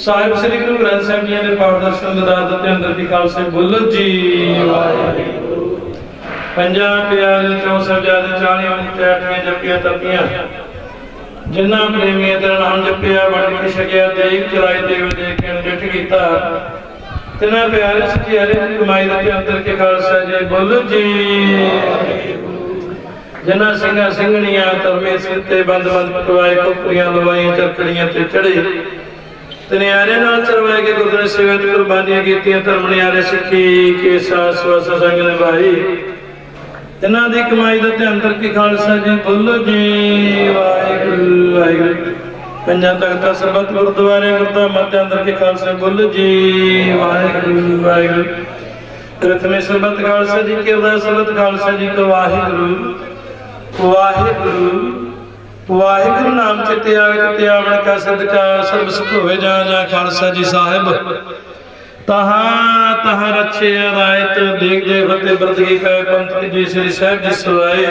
[SPEAKER 3] साहिब श्री गुरु ग्रंथ साहिब जी के पाठ दर्शन ददात ते अंदर की खालसे बोलो जी वाहिगुरु। पंजाब प्यारे 64 जाति 40 मुक्ति 8 जपिया तपिया जिन्ना प्रेमी तेरा नाम जपिया बन के छकिया देख चलाए देव देख के डिठ कीता तिना प्यारे सच्ची हरे की कमाई के अंदर के खालसा जी बोलो जी जिन्ना सिंगा सिंगणियां तरमे सिरते बंद बंद पटवाए कोपरियां लवाई चरखड़ियां ते चढ़े तनियारे नाल चरवाए के गुरदुआरे सेवत कुर्बानियां कीतियां धर्म नियारे सिੱਖੀ के सास वास संग निभाई तिना दी कमाई दा ध्यान करके खालसा जी बोलो जी वाहिगुरु वाहिगुरु। पंजा तख्ता सरबत गुरुद्वारे गुरुधाम मध्य अंदर के खालसा बोलो जी वाहिगुरु वाहिगुरु। प्रथमे सरबत खालसा जी के उदा सरबत खालसा जी को वाहिगुरु वाहिगुरु वाहिगुरु नाम चिते आवे आवण का सदका सर्ब सुख होवे जा जा खालसा जी साहिब तहा तहा रक्षे रायत देख दे फते बरदगी का पंथ जी श्री साहिब जी सुआए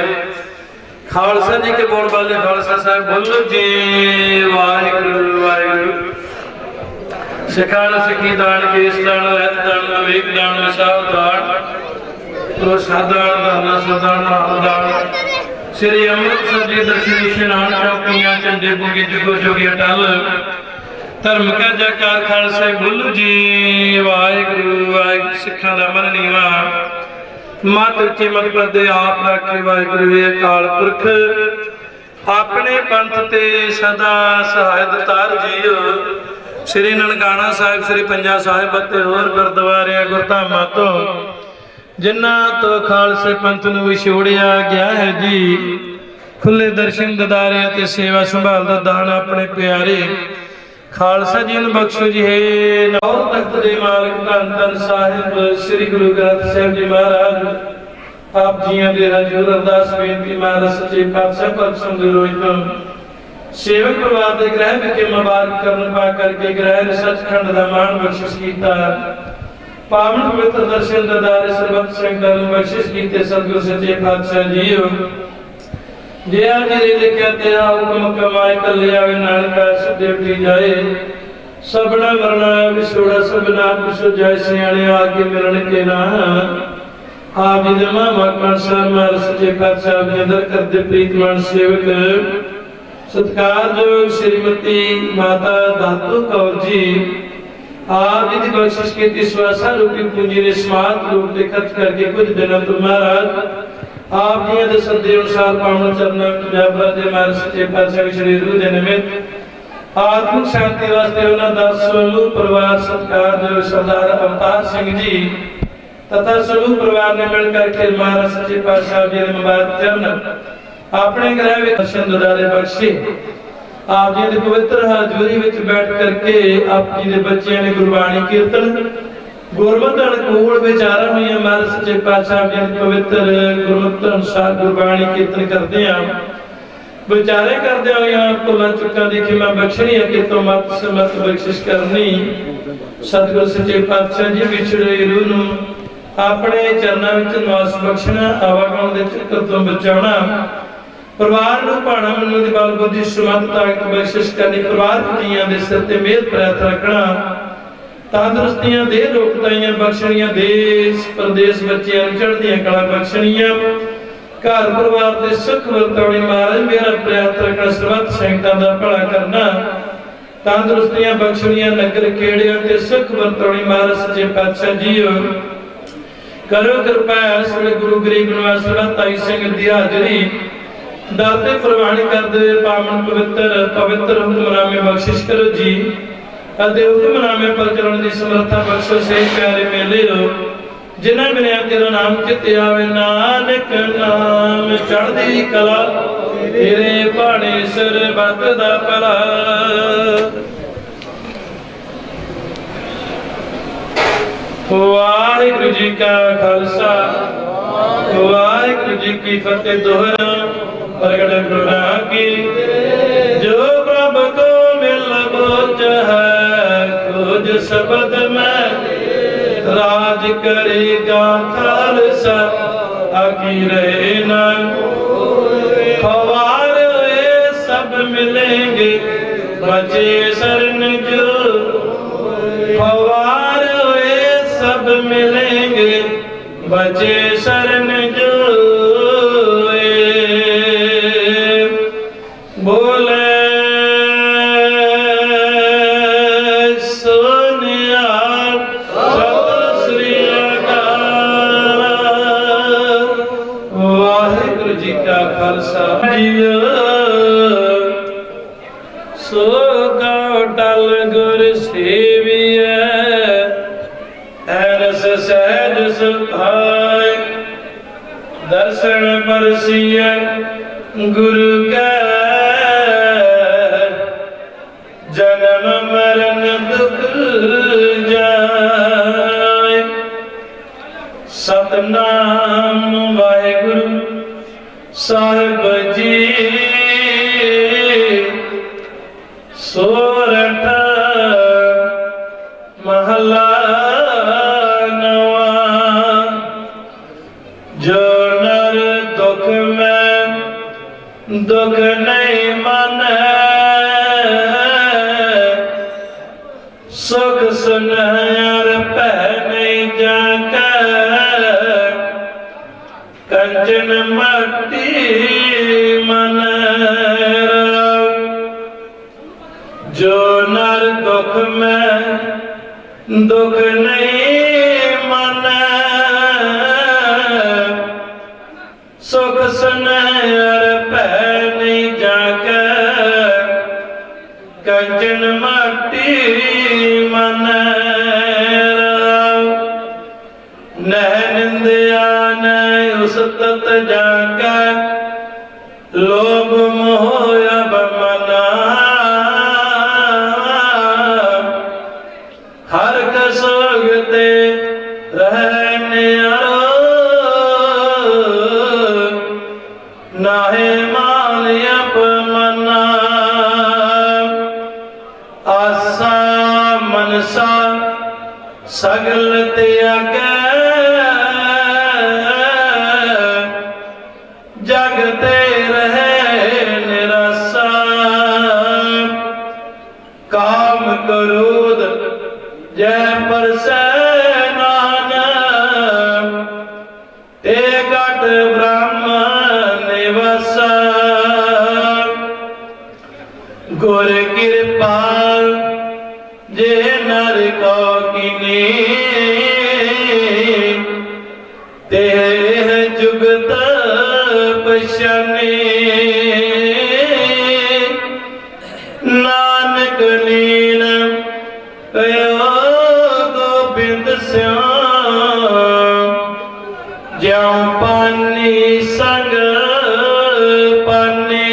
[SPEAKER 3] खालसा जी के बोल वाले खालसा साहिब बोलो जी वाहिगुरु वाहिगुरु। सिखान सिखी दान केस दान रहत दान विवेक दान विशाल दान ਪ੍ਰਸਾਦਾਂ ਦਾਨਾ ਸਦਾ ਨਾਮਦਾਨ ਸ੍ਰੀ ਅੰਮ੍ਰਿਤਸਰ ਜੀ ਦਰਸ਼ਨ ਇਸ਼ਨਾਨ ਚੌਕੀਆਂ ਝੰਡੇ ਬੁਗੇ ਜੁਗੋ ਜੋਗੀ ਅਟਲ ਧਰਮ ਕਾ ਜੈਕਾਰ ਖਾਲਸਾ ਬੋਲੋ ਜੀ ਵਾਹਿਗੁਰੂ ਵਾਹਿਗੁਰੂ। ਸਿੱਖਾਂ ਦਾ ਮਨ ਨੀਵਾ ਮਤ ਉੱਚੀ ਮਤ ਪਰਦੇ ਆਪ ਰਾਖੇ ਵਾਹਿਗੁਰੂ ਵੇ ਅਕਾਲ ਪੁਰਖ ਆਪਣੇ ਪੰਥ ਤੇ ਸਦਾ ਸਹਾਇਤ ਤਾਰ ਜੀਓ। ਸ੍ਰੀ ਨਨਕਾਣਾ ਸਾਹਿਬ ਸ੍ਰੀ ਪੰਜਾ ਸਾਹਿਬ ਅਤੇ ਹੋਰ ਗੁਰਦੁਆਰਿਆਂ ਗੁਰਧਾਮਾਂ ਤੋਂ ਜਿਨ੍ਹਾਂ ਤੋਂ ਖਾਲਸੇ ਪੰਥ ਨੂੰ ਵਿਛੋੜਿਆ ਗਿਆ ਹੈ ਜੀ, ਖੁੱਲੇ ਦਰਸ਼ਨ ਦਿਦਾਰੇ ਅਤੇ ਸੇਵਾ ਸੰਭਾਲ ਦਾ ਦਾਨ ਆਪਣੇ ਪਿਆਰੇ ਖਾਲਸਾ ਜੀ ਨੂੰ ਬਖਸ਼ੋ ਜੀ। ਹੈ ਨੌ ਤਖਤ ਦੇ ਮਾਲਕ ਧੰਨ ਧੰਨ ਸਾਹਿਬ ਸ੍ਰੀ ਗੁਰੂ ਗ੍ਰੰਥ ਸਾਹਿਬ ਜੀ ਮਹਾਰਾਜ ਆਪ ਜੀਆਂ ਦੇ ਹਜ਼ੂਰ ਅਰਦਾਸ ਬੇਨਤੀ ਮਹਾਰਾਜ ਸੱਚੇ ਪਾਤਸ਼ਾਹ ਪਰਸੋਂ ਦੇ ਰੋਜ਼ ਤੋਂ ਸੇਵਕ ਪਰਿਵਾਰ ਦੇ ਗ੍ਰਹਿ ਵਿਖੇ ਮੁਬਾਰਕ ਕਰਨ ਪਾ ਕਰਕੇ ਗ੍ਰਹਿ ਸੱਚਖੰਡ ਦਾ ਮਾਣ ਬਖਸ਼ਿਸ਼ ਕੀਤਾ। ਪਾਵਨ ਪਵਿੱਤਰ ਦਰਸ਼ਨ ਦਿਦਾਰੇ ਸਰਬੱਤ ਸੰਗਤਾਂ ਨੂੰ ਬਖਸ਼ਿਸ਼ ਕੀਤੇ ਸਤਿਗੁਰ ਸੱਚੇ ਪਾਤਸ਼ਾਹ ਜੀਓ। ਜੇ ਆ ਜੀ ਲਿਖਿਆ ਤੇਰਾ ਹੁਕਮ ਕਮਾਏ ਕੱਲੇ ਆਵੇ ਨਾਨਕਾ ਸਿੱਧੇ ਉਠੀ ਜਾਏ। ਸਭਨਾ ਮਰਨਾ ਵਿਛੋੜਾ ਸਭਨਾ ਪੁੱਛ ਜਾਏ ਸਿਆਣੇ ਆ ਕੇ ਮਿਲਣ ਕੇ ਨਾ। ਆਪ ਜੀ ਦੇ ਮਾਮਾ ਕੰਸਾ ਮਾਰ ਸੱਚੇ ਪਾਤਸ਼ਾਹ ਦੇ ਅੰਦਰ ਕਰਦੇ ਪ੍ਰੀਤਮਾਨ ਸੇਵਕ ਸਤਿਕਾਰਯੋਗ ਸ਼੍ਰੀਮਤੀ ਮਾਤਾ ਦਾਤੂ ਕੌਰ ਜੀ ਆਪ ਜੀ ਦੀ ਬਖਸ਼ਿਸ਼ ਕੀਤੀ ਸਵਾਸਾ ਰੂਪੀ ਪੂੰਜੀ ਨੇ ਸਮਾਤ ਰੂਪ ਦੇ ਖਰਚ ਕਰਕੇ ਕੁਝ ਦਿਨਾਂ ਤੋਂ ਮਹਾਰਾਜ ਆਪ ਜੀ ਦੇ ਸੱਦੇ ਅਨੁਸਾਰ ਪਾਵਨ ਚਰਨਾਂ ਪੰਜਾਬ ਦੇ ਮਹਾਰਾਜ ਸੱਚੇ ਪਾਤਸ਼ਾਹ ਸ਼੍ਰੀ ਗੁਰੂ ਦੇ ਨਿਮਿਤ ਆਤਮਿਕ ਸ਼ਾਂਤੀ ਵਾਸਤੇ ਉਹਨਾਂ ਦਾ ਸਮੂਹ ਪਰਿਵਾਰ ਸਤਿਕਾਰਯੋਗ ਸਰਦਾਰ ਅਵਤਾਰ ਸਿੰਘ ਜੀ ਤਥਾ ਸਮੂਹ ਪਰਿਵਾਰ ਨੇ ਮਿਲ ਕਰਕੇ ਮਹਾਰਾਜ ਸੱਚੇ ਪਾਤਸ਼ਾਹ ਜੀ ਦੇ ਮੁਬਾਰਕ ਚਰਨ ਆਪਣੇ ਗ੍ਰਹਿ ਵਿੱਚ ਦਰਸ਼ਨ ਦਿਦਾਰੇ ਬਖਸ਼ੇ। ਆਪ ਜੀ ਦੇ ਪਵਿੱਤਰ ਹਾਜ਼ਰੀ ਵਿੱਚ ਬੈਠ ਕਰਕੇ ਆਪ ਜੀ ਦੇ ਬੱਚਿਆਂ ਨੇ ਗੁਰਬਾਣੀ ਕੀਰਤਨ ਗੁਰਮਤਿ ਅਨੁਕੂਲ ਵਿਚਾਰਾਂ ਹੋਈਆਂ ਮਹਾਰਾਜ ਸੱਚੇ ਪਾਤਸ਼ਾਹ ਜੀ ਦੇ ਪਵਿੱਤਰ ਗੁਰਮਤਿ ਅਨੁਸਾਰ ਗੁਰਬਾਣੀ ਕੀਰਤਨ ਕਰਦੇ ਆ ਵਿਚਾਰੇ ਕਰਦੇ ਹੋਈਆਂ ਭੁੱਲਾਂ ਚੁੱਕਾਂ ਦੀ ਖਿਮਾ ਬਖਸ਼ਣੀ ਅਤੇ ਤੋਂ ਮਤ ਸਮਤ ਬਖਸ਼ਿਸ਼ ਕਰਨੀ। ਸਤਿਗੁਰ ਸੱਚੇ ਪਾਤਸ਼ਾਹ ਜੀ ਵਿਛੜੇ ਰੂਹ ਨੂੰ ਆਪਣੇ ਚਰਨਾਂ ਵਿੱਚ ਨਿਵਾਸ ਬਖਸ਼ਣਾ, ਆਵਾਗਾਉਣ ਦੇ ਚੱਕਰ ਤੋਂ ਬਚਾਉਣਾ, ਪਰਿਵਾਰ ਨੂੰ ਭਾਣਾ ਮੰਨਣ ਦੀ ਬਲ ਬੁੱਧੀ ਸਮਤ ਤਾਕਤ ਬਖਸ਼ਿਸ਼ ਕਰਨੀ, ਪਰਿਵਾਰ ਜੀਆਂ ਦੇ ਸਿਰ ਤੇ ਮਿਹਰ ਪ੍ਰਾਪਤ ਰੱਖਣਾ, ਤੰਦਰੁਸਤੀਆਂ ਦੇ ਰੋਗਤਾਈਆਂ ਬਖਸ਼ਣੀਆਂ, ਦੇਸ਼ ਪ੍ਰਦੇਸ਼ ਬੱਚਿਆਂ ਨੂੰ ਚੜ੍ਹਦੀਆਂ ਕਲਾ ਬਖਸ਼ਣੀਆਂ, ਘਰ ਪਰਿਵਾਰ ਦੇ ਸੁੱਖ ਵਰਤਾਉਣੀ ਮਹਾਰਾਜ ਮੇਰਾ ਪ੍ਰਾਪਤ ਰੱਖਣਾ, ਸਰਬੱਤ ਸੰਗਤਾਂ ਦਾ ਭਲਾ ਕਰਨਾ, ਤੰਦਰੁਸਤੀਆਂ ਬਖਸ਼ਣੀਆਂ, ਨਗਰ ਖੇੜਿਆਂ ਤੇ ਸੁੱਖ ਵਰਤਾਉਣੀ ਮਹਾਰਾਜ ਸੱਚੇ ਪਾਤਸ਼ਾਹ ਜੀਓ। ਕਰੋ ਕਿਰਪਾ ਇਸ ਵੇਲੇ ਗੁਰੂ ਗਰੀਬ ਨਿਵਾਸ ਸਰਬੱਤ ਤਾਈ ਸਿੰਘ ਦੀ ਹਾਜ਼ਰੀ ਦਾਤੇ ਪ੍ਰਵਾਨ ਕਰਦੇ ਪਾਵਨ ਪਵਿੱਤਰ ਹੁਕਮਨਾਮੇ ਬਖਸ਼ਿਸ਼ ਕਰੋ ਜੀ ਅਤੇ ਹੁਕਮਨਾਮੇ ਪਰ ਚੱਲਣ ਦੀ ਸਮਰੱਥਾ ਬਖਸ਼ੋ। ਸੇ ਪਿਆਰੇ ਮੇਲੇ ਲੋ ਜਿਨ੍ਹਾਂ ਬਿਨਾਂ ਤੇਰਾ ਨਾਮ ਚਿੱਤੇ ਆਵੇ, ਨਾਨਕ ਨਾਮ ਚੜ੍ਹਦੀ ਕਲਾ ਤੇਰੇ ਭਾਣੇ ਸਰਬੱਤ ਦਾ ਭਲਾ। ਵਾਹਿਗੁਰੂ ਜੀ ਕਾ ਖਾਲਸਾ ਵਾਹਿਗੁਰੂ ਜੀ ਕੀ ਫਤਿਹ। ਦੋਹਰਾ ਪ੍ਰਗਟ ਗੁਰਾਂ ਕੀ ਜੋ ਪ੍ਰਭ ਕੋ ਮਿਲ ਬੋਝ ਹੈ, ਖੋਜ ਸ਼ਬਦ ਮੈਂ ਰਾਜ ਕਰੇਗਾ ਖਾਲਸਾ ਆਕੀ ਰਹੇ ਨਾ। ਖਵਾਰ ਹੋਏ ਸਭ ਮਿलेंगे बचे शरण जो, खवार होए सब मिलेंगे बचे शरण जो। बोले खालसा सो डल गुर सेविया ऐरस सहज सुभाय दर्शन परसिया गुरु का जन्म मरण दुख जाए। सतनाम वाहेगुरु साहिब जी सोरठ महला नवा। जो नर दुख में दुख नहीं माने, सुख सुनहर पह नहीं जाके। कंचन मट्टी मन राव। जो नर दुख में दुख नहीं माने, सुख सुनहर पै नहीं जाके, कंचन मट्टी मन राव। नह निंदिया ने उस तत जाके, लोभ मोह अब मना। हर कसोगते रहने नाहे मान अपमना। आसा मनसा सगल त्यागे, जगते रहे निराशा। काम क्रोध जय परसै नानक, ते घट ब्रह्म निवासा। गुर कृपाल जे नर को किनी, ते जुगत पछाने। नानक लीन कयो गोबिंद श्याम, ज्यों पानी संग पानी।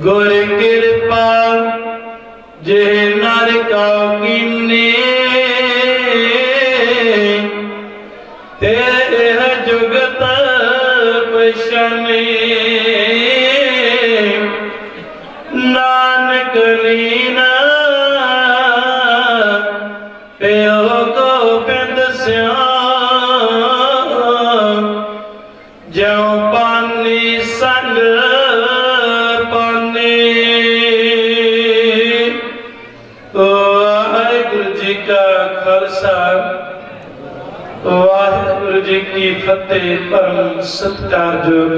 [SPEAKER 3] गुर कृपा जे नर को कीनी, ते जुगत पछाने। नानक लीना प्यो गोबिंद श्याम, ज्यों पानी संग पानी। वाहिगुरु जी का खालसा, वाहिगुरु जी की फतेह। परम सत्कारयोग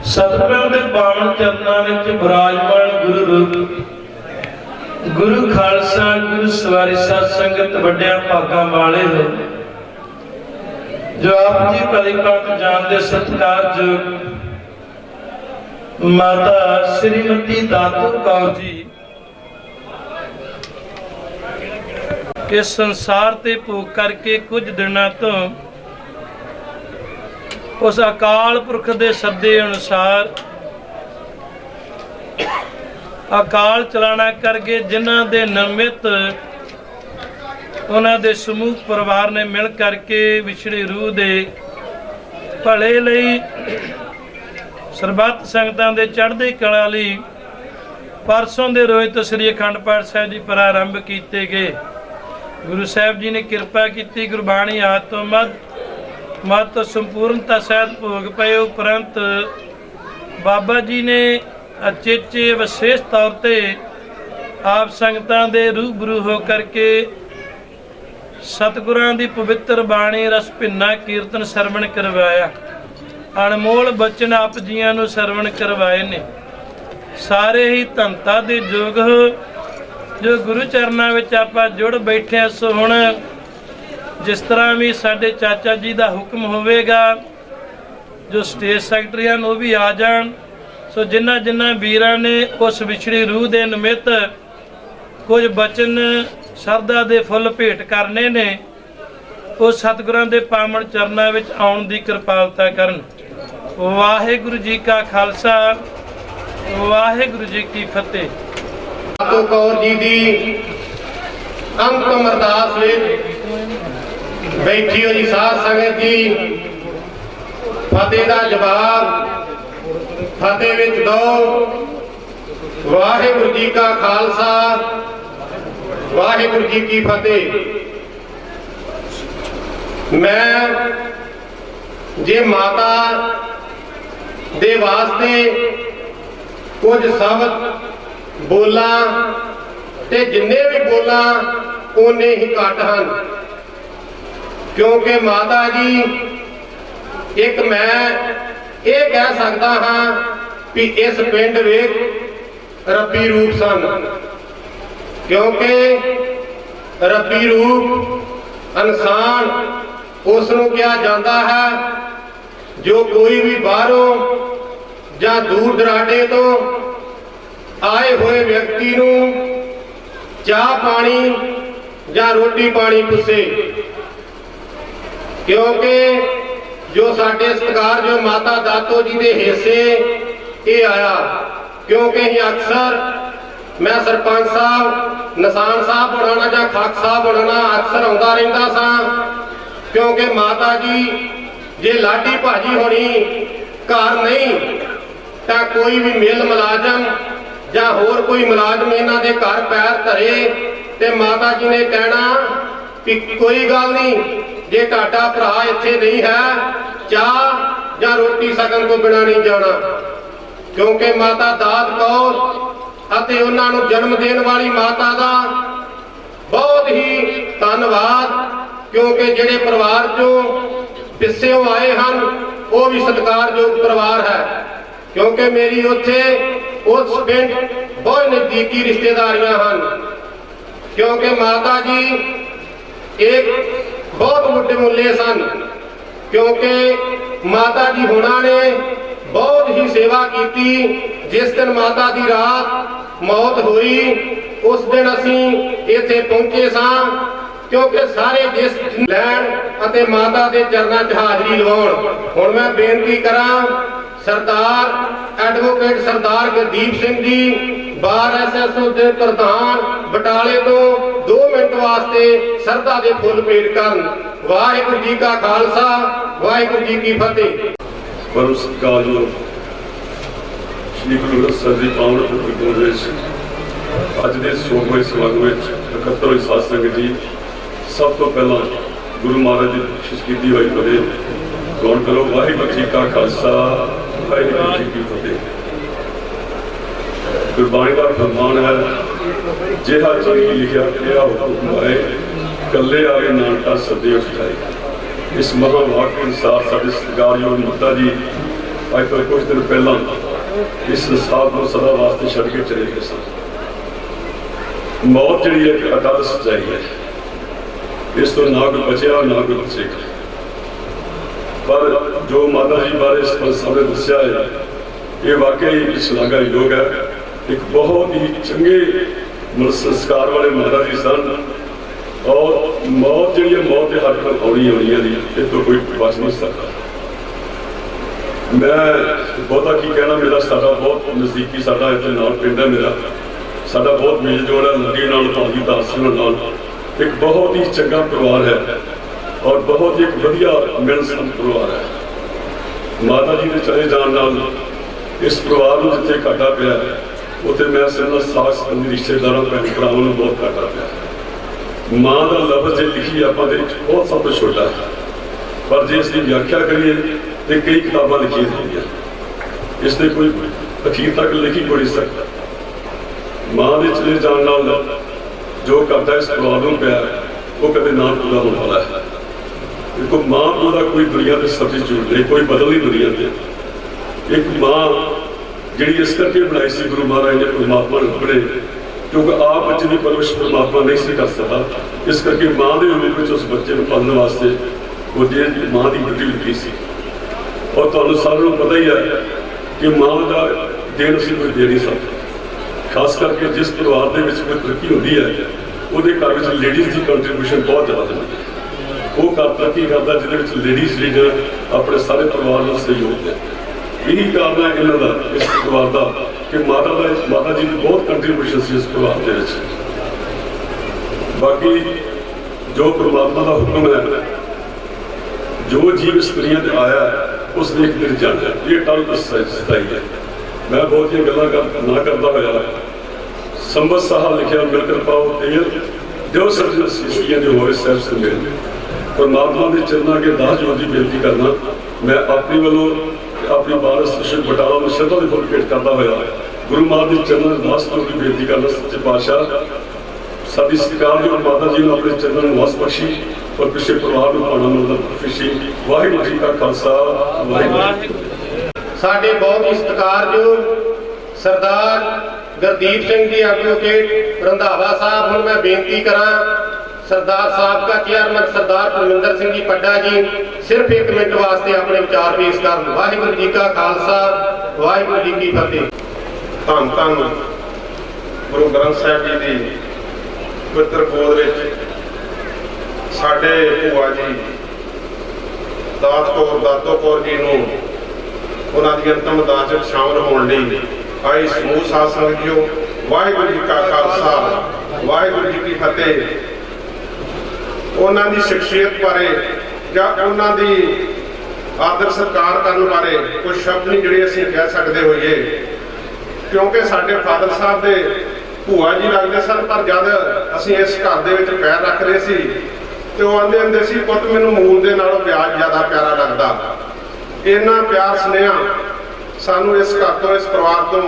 [SPEAKER 3] सतगुਰਾਂ ਦੇ ਪਾਵਨ ਚਰਨਾਂ ਵਿੱਚ ਵਿਰਾਜਮਾਨ ਗੁਰੂ ਰੂਪ, ਗੁਰੂ ਖਾਲਸਾ, ਗੁਰੂ ਸਵਾਰੀ ਸਾਧ ਸੰਗਤ, ਵੱਡਿਆਂ ਭਾਗਾਂ ਵਾਲੇ ਹੋ, ਜੋ ਆਪ ਜੀ ਭਲੀ ਭਾਂਤ ਜਾਣਦੇ ਸਤਿਕਾਰਯੋਗ ਮਾਤਾ श्रीमती दातू कौर जी इस संसार ते भोग करके कुछ दिनों तो उस अकाल पुरख दे सदे अनुसार अकाल चलाना करके जिन्हां दे निमित्त उन्हां दे समूह परिवार ने मिल करके विछड़ी रूह दे भले लई सरबत संगतां दे चढ़दी कला लई परसों दे रोज तो श्री अखंड पाठ साहिब जी प्रारंभ कीते गए। गुरु साहिब जी ने कृपा की, गुरबाणी आद तो मत संपूर्णता सहित भोग पे। उपरंत बाबा जी ने अचेचे विशेष तौर पर आप संगतां दे रूबरू हो करके सतगुरां दी पवित्र बाणी रस भिन्ना कीर्तन सरवण करवाया। अनमोल बचन आप जियां नूं सरवण करवाए ने। सारे ही धनता दे जोग हो जो गुरु चरनां विच आपां जुड़ बैठे। सो हुण जिस तरह भी साडे चाचा जी का हुक्म होवेगा, जो स्टेज सैकटरी हैं वो भी आ जान। सो जिन्हां जिन्हां वीरां ने उस विछड़ी रूह के निमित्त कुछ बचन शरधा के फुल भेंट करने ने, वो सतगुरां दे पावन चरनां विच आउण दी किरपालता करन। वाहिगुरू जी का खालसा, वाहिगुरू जी की फतेह।
[SPEAKER 2] दातू कौर जी की अंतिम अरदास विच बैठी हो जी साध संगत जी। फतेह का जवाब फतेह विच दो। वाहिगुरू जी का खालसा, वाहिगुरू जी की फतेह। मैं जे माता दे वास्ते कुछ शब्द बोला ते जिन्ने भी बोला उन्ने ही घट हैं। क्योंकि माता जी एक मैं ये कह सकता हाँ कि इस पिंड विच रब्बी रूप सन, क्योंकि रब्बी रूप इंसान उसनूं कहा जाता है जो कोई भी बाहरों या दूर दराडे तो आए हुए व्यक्ति नूं चाह पानी या रोटी पानी पुछे। क्योंकि जो साडे सत्कार जो माता दातो जी के हिस्से ये आया, क्योंकि ही अक्सर मैं सरपंच साहब निशान साहब बनाना या खाक साहब बनाना अक्सर आउंदा रहिंदा सां, क्योंकि माता जी जे लाडी भाजी होनी घर नहीं तो कोई भी मिल मुलाजम या होर कोई मुलाजम इन्हां दे घर पैर धरे ते माता जी ने कहना कि कोई गल नहीं, जे तुहाडा भरा इत्थे नहीं है चाह या रोटी सकन तो बिना नहीं जाना। क्योंकि माता दात कौर अते उन्हां नूं जन्म देण वाली माता दा बहुत ही धन्नवाद, क्योंकि जिहड़े परिवार चों पिछों आए हैं वो भी सत्कारयोग परिवार है। क्योंकि मेरी उत्थे उस पिंड बहुत नज़दीकी रिश्तेदारियां हैं, क्योंकि माता जी एक बहुत मुड्ढे मुल्ले सन, क्योंकि माता जी होना ने बहुत ही सेवा की। जिस दिन माता की रात मौत हुई उस दिन असी इत्थे पहुंचे सां, क्योंकि सारे देश लैन अते माता के चरणों च हाजरी लवाउण। हुण मैं बेनती करा सरदार एडवोकेट सरदार गुरदीप सिंह जी बार SSO के प्रधान बटाले तो 2 मिनट वास्ते सरदा के फुल भेंट करन। वाहिगुरू जी का खालसा वाहिगुरू जी की फतेह।
[SPEAKER 4] परम सत्कारयोग श्री गुरु ग्रंथ ਸਾਹਿਬ जी पावन गुरद्वारे ਵਿੱਚ ਅੱਜ ਦੇ ਸੋਮਵਾਰ ਸਮਾਗਮ ਵਿੱਚ ਇਕੱਤਰ ਹੋਈ ਸਾਧ ਸੰਗਤ ਜੀ, ਸਭ ਤੋਂ ਪਹਿਲਾਂ ਗੁਰੂ ਮਹਾਰਾਜ ਦੀ ਬਖਸ਼ਿਸ਼ ਕੀਤੀ ਹੋਈ ਫਤਿਹ ਗਾਉਣ ਕਰੋ। ਵਾਹਿਗੁਰੂ ਜੀ ਕਾ ਖਾਲਸਾ ਵਾਹਿਗੁਰੂ ਜੀ ਕੀ ਫਤਿਹ। ਗੁਰਬਾਣੀ ਦਾ ਫਰਮਾਨ ਹੈ, ਜਿਹੜਾ ਚੀਜ਼ ਲਿਖਿਆ ਪਿਆ ਹੁਕਮ ਆਏ ਕੱਲੇ ਆਵੇ ਨਾਨਕਾ ਸਦੇ ਉਠਾਏ। ਇਸ ਮਹਾਂਵਾਕ ਅਨੁਸਾਰ ਸਾਡੇ ਸਤਿਕਾਰਯੋਗ ਮਾਤਾ ਜੀ ਅੱਜ ਤੋਂ ਕੁਝ ਦਿਨ ਪਹਿਲਾਂ ਇਸ ਸੰਸਾਰ ਨੂੰ ਸਦਾ ਵਾਸਤੇ ਛੱਡ ਕੇ ਚਲੇ ਗਏ ਸਨ। ਮੌਤ ਜਿਹੜੀ ਹੈ ਇੱਕ ਅਟੱਲ ਸੱਚਾਈ ਹੈ, ਇਸ ਤੋਂ ਨਾ ਕੋਈ ਬਚਿਆ ਨਾ ਕੋਈ ਬਚੇਗਾ। ਪਰ ਜੋ ਮਾਤਾ ਜੀ ਬਾਰੇ ਸਰਪੰਚ ਸਾਹਿਬ ਨੇ ਦੱਸਿਆ ਹੈ ਇਹ ਵਾਕਿਆ ਹੀ ਸ਼ਲਾਘਾਯੋਗ ਹੈ। ਇੱਕ ਬਹੁਤ ਹੀ ਚੰਗੇ ਸੰਸਕਾਰ ਵਾਲੇ ਮਾਤਾ ਜੀ ਸਨ, ਔਰ ਮੌਤ ਜਿਹੜੀ ਹੈ ਮੌਤ ਦੇ ਹੱਥ ਨਾਲ ਆਉਣੀ ਹੈ ਦੀ, ਇਹ ਤੋਂ ਕੋਈ ਬਚ ਨਹੀਂ ਸਕਦਾ। ਮੈਂ ਬਹੁਤਾ ਕੀ ਕਹਿਣਾ, ਮੇਰਾ ਸਾਡਾ ਬਹੁਤ ਨਜ਼ਦੀਕੀ ਸਾਡਾ ਇੱਥੇ ਨਾਲ ਪਿੰਡ ਹੈ, ਮੇਰਾ ਸਾਡਾ ਬਹੁਤ ਮੇਲ ਜੋਲ ਹੈ ਲੱਗੀ ਨਾਲ ਭਾਜੀ ਦਾਸ ਨਾਲ। ਇੱਕ ਬਹੁਤ ਹੀ ਚੰਗਾ ਪਰਿਵਾਰ ਹੈ ਔਰ ਬਹੁਤ ਹੀ ਇੱਕ ਵਧੀਆ ਮਿਲਣਸਾਰ ਪਰਿਵਾਰ ਹੈ। ਮਾਤਾ ਜੀ ਦੇ ਚਲੇ ਜਾਣ ਨਾਲ ਇਸ ਪਰਿਵਾਰ ਨੂੰ ਜਿੱਥੇ ਘਾਟਾ ਪਿਆ ਉੱਥੇ ਮੈਂ ਸਮਝਦਾ ਸਾਥ ਸੰਬੰਧੀ ਰਿਸ਼ਤੇਦਾਰਾਂ ਭੈਣ ਭਰਾਵਾਂ ਨੂੰ ਬਹੁਤ ਘਾਟਾ ਪਿਆ। ਮਾਂ ਦਾ ਲਫ਼ਜ਼ ਜੇ ਲਿਖੀ ਆਪਾਂ ਦੇ ਵਿੱਚ ਬਹੁਤ ਸਭ ਤੋਂ ਛੋਟਾ ਹੈ, ਪਰ ਜੇ ਇਸ ਦੀ ਵਿਆਖਿਆ ਕਰੀਏ ਤੇ ਕਈ ਕਿਤਾਬਾਂ ਲਿਖੀਆਂ ਹੋਈਆਂ, ਇਸ ਦੇ ਕੋਈ ਅਖੀਰ ਤੱਕ ਲਿਖੀ ਕੋਈ ਨਹੀਂ ਸਕਦਾ। ਮਾਂ ਦੇ ਚਲੇ ਜਾਣ ਨਾਲ ਜੋ ਘਾਟਾ ਇਸ ਪਰਿਵਾਰ ਨੂੰ ਪਿਆ ਉਹ ਕਦੇ ਨਾ ਪੂਰਾ ਹੋਣ ਵਾਲਾ ਹੈ। ਦੇਖੋ ਮਾਂ ਪਿਓ ਦਾ ਕੋਈ ਦੁਨੀਆ ਤੇ ਸਬਸਟੀਟਿਊਟ ਨਹੀਂ, ਕੋਈ ਬਦਲ ਨਹੀਂ ਦੁਨੀਆ ਤੇ। ਇੱਕ ਮਾਂ ਜਿਹੜੀ ਇਸ ਕਰਕੇ ਬਣਾਈ ਸੀ ਗੁਰੂ ਮਹਾਰਾਜ ਨੇ ਪਰਮਾਤਮਾ ਨੂੰ ਆਪਣੇ, ਕਿਉਂਕਿ ਆਪ ਬੱਚੇ ਦੀ ਪਰਵਰਿਸ਼ ਪਰਮਾਤਮਾ ਨਹੀਂ ਸੀ ਕਰ ਸਕਦਾ, ਇਸ ਕਰਕੇ ਮਾਂ ਦੇ ਰੂਪ ਵਿੱਚ ਉਸ ਬੱਚੇ ਨੂੰ ਪਾਲਣ ਵਾਸਤੇ ਉਹ ਜੇ ਮਾਂ ਦੀ ਡਿਊਟੀ ਲੱਗੀ ਸੀ। ਔਰ ਤੁਹਾਨੂੰ ਸਾਰਿਆਂ ਨੂੰ ਪਤਾ ਹੀ ਹੈ ਕਿ ਮਾਂ ਦਾ ਦੇਣ ਅਸੀਂ ਕੋਈ ਦੇ ਨਹੀਂ ਸਕਦੇ। ਖਾਸ ਕਰਕੇ ਜਿਸ ਪਰਿਵਾਰ ਦੇ ਵਿੱਚ ਕੋਈ ਤਰੱਕੀ ਹੁੰਦੀ ਹੈ ਉਹਦੇ ਘਰ ਵਿੱਚ ਲੇਡੀਜ਼ ਦੀ ਕੰਟਰੀਬਿਊਸ਼ਨ ਬਹੁਤ ਜ਼ਿਆਦਾ ਹੁੰਦੀ ਹੈ। ਉਹ ਘਰ ਤਰੱਕੀ ਕਰਦਾ ਜਿਹਦੇ ਵਿੱਚ ਲੇਡੀਜ਼ ਲੀਡਰ ਆਪਣੇ ਸਾਰੇ ਪਰਿਵਾਰ ਨੂੰ ਸਹਿਯੋਗ ਦੇ। ਇਹੀ ਕਾਰਨ ਹੈ ਇਹਨਾਂ ਦਾ, ਇਸ ਪਰਿਵਾਰ ਦਾ, ਕਿ ਮਾਤਾ ਜੀ ਦੀ ਬਹੁਤ ਕੰਟਰੀਬਿਊਸ਼ਨ ਸੀ ਇਸ ਪਰਿਵਾਰ ਦੇ ਵਿੱਚ। ਬਾਕੀ ਜੋ ਪਰਮਾਤਮਾ ਦਾ ਹੁਕਮ ਹੈ, ਜੋ ਜੀਵ ਇਸ ਦੁਨੀਆ ਤੇ ਆਇਆ ਉਸ ਨੇ ਇੱਕ ਦਿਨ ਜਾਣਾ, ਇਹ ਟਲ ਸਤਾਈ ਹੈ। ਮੈਂ ਬਹੁਤੀਆਂ ਗੱਲਾਂ ਨਾ ਕਰਦਾ ਹੋਇਆ ਸੰਬਤ ਸਾਹਿਬ ਲਿਖਿਆ ਮਿਲਕਰ ਪਾਓ ਤੇਲ ਜੋ ਸੱਜਣ ਸੀਸੀਆਂ ਦੇ ਹੋਏ ਸਾਹਿਬ ਸੰਗੇ ਪਰਮਾਤਮਾ ਦੇ ਚਰਨਾਂ ਕੇ ਦਾਸ ਜੋਤ ਦੀ ਬੇਨਤੀ ਕਰਨਾ। ਮੈਂ ਆਪਣੇ ਵੱਲੋਂ ਆਪਣੀ ਬਾਰਸ ਸ਼ਿਵ ਬਟਾਲਾ ਨੂੰ ਸ਼ਰਧਾ ਦੇ ਫੁੱਲ ਭੇਟ ਕਰਦਾ ਹੋਇਆ ਗੁਰੂ ਮਹਾਰਾਜ ਦੇ ਚਰਨਾਂ ਦੇ ਦਾਸ ਜੋਤ ਦੀ ਬੇਨਤੀ ਕਰਨਾ। ਸੱਚੇ ਪਾਤਸ਼ਾਹ ਸਾਡੀ ਸਤਿਕਾਰਯੋਗ ਮਾਤਾ ਜੀ ਨੂੰ ਆਪਣੇ ਚਰਨਾਂ ਨੂੰ ਵਾਸ ਬਖਸ਼ੀ, और पिछले परिवार में पाना मतलब खुशी। वाहिगुरू जी का खालसा वाहिगुरू।
[SPEAKER 2] ਸਾਡੇ ਬਹੁਤ ਹੀ ਸਤਿਕਾਰਯੋਗ ਸਰਦਾਰ ਗੁਰਦੀਪ ਸਿੰਘ ਜੀ ਐਡਵੋਕੇਟ ਰੰਧਾਵਾ ਸਾਹਿਬ, ਹੁਣ ਮੈਂ ਬੇਨਤੀ ਕਰਾਂ ਸਰਦਾਰ ਸਾਬਕਾ ਚੇਅਰਮੈਨ ਸਰਦਾਰ ਪਰਮਿੰਦਰ ਸਿੰਘ ਜੀ ਪੱਡਾ ਜੀ ਸਿਰਫ 1 ਮਿੰਟ ਵਾਸਤੇ ਆਪਣੇ ਵਿਚਾਰ ਪੇਸ਼ ਕਰਨ। ਵਾਹਿਗੁਰੂ ਜੀ ਕਾ ਖਾਲਸਾ ਵਾਹਿਗੁਰੂ ਜੀ ਕੀ ਫਤਿਹ। ਧੰਨ ਧੰਨ ਗੁਰੂ ਗ੍ਰੰਥ ਸਾਹਿਬ ਜੀ ਦੀ ਪਵਿੱਤਰ ਗੋਦ ਵਿੱਚ ਸਾਡੇ ਭੂਆ ਜੀ ਦਾਤੋ ਕੌਰ ਜੀ ਨੂੰ ਉਹਨਾਂ ਦੀ ਅੰਤਮ ਅਰਦਾਸ ਵਿੱਚ ਸ਼ਾਮਲ ਹੋਣ ਲਈ ਆਈ ਸਮੂਹ ਸਾਧ ਸੰਗਤ ਜੀਓ, ਵਾਹਿਗੁਰੂ ਜੀ ਕਾ ਖਾਲਸਾ ਵਾਹਿਗੁਰੂ ਜੀ ਕੀ ਫਤਿਹ। ਉਹਨਾਂ ਦੀ ਸ਼ਖਸੀਅਤ ਬਾਰੇ ਜਾਂ ਉਹਨਾਂ ਦੀ ਆਦਰ ਸਤਿਕਾਰ ਕਰਨ ਬਾਰੇ ਕੁਝ ਸ਼ਬਦ ਨਹੀਂ ਜਿਹੜੇ ਅਸੀਂ ਕਹਿ ਸਕਦੇ ਹੋਈਏ, ਕਿਉਂਕਿ ਸਾਡੇ ਫਾਦਰ ਸਾਹਿਬ ਦੇ ਭੂਆ ਜੀ ਲੱਗਦੇ ਸਨ, ਪਰ ਜਦ ਅਸੀਂ ਇਸ ਘਰ ਦੇ ਵਿੱਚ ਪੈਰ ਰੱਖ ਰਹੇ ਸੀ ਤੇ ਉਹ ਆਂਦੇ ਹੁੰਦੇ ਸੀ, ਪੁੱਤ ਮੈਨੂੰ ਮੂਲ ਦੇ ਨਾਲੋਂ ਵਿਆਜ ਜ਼ਿਆਦਾ ਪਿਆਰਾ ਲੱਗਦਾ। ਇੰਨਾ ਪਿਆਰ ਸੁਨੇਹਾ ਸਾਨੂੰ ਇਸ ਘਰ ਤੋਂ, ਇਸ ਪਰਿਵਾਰ ਤੋਂ,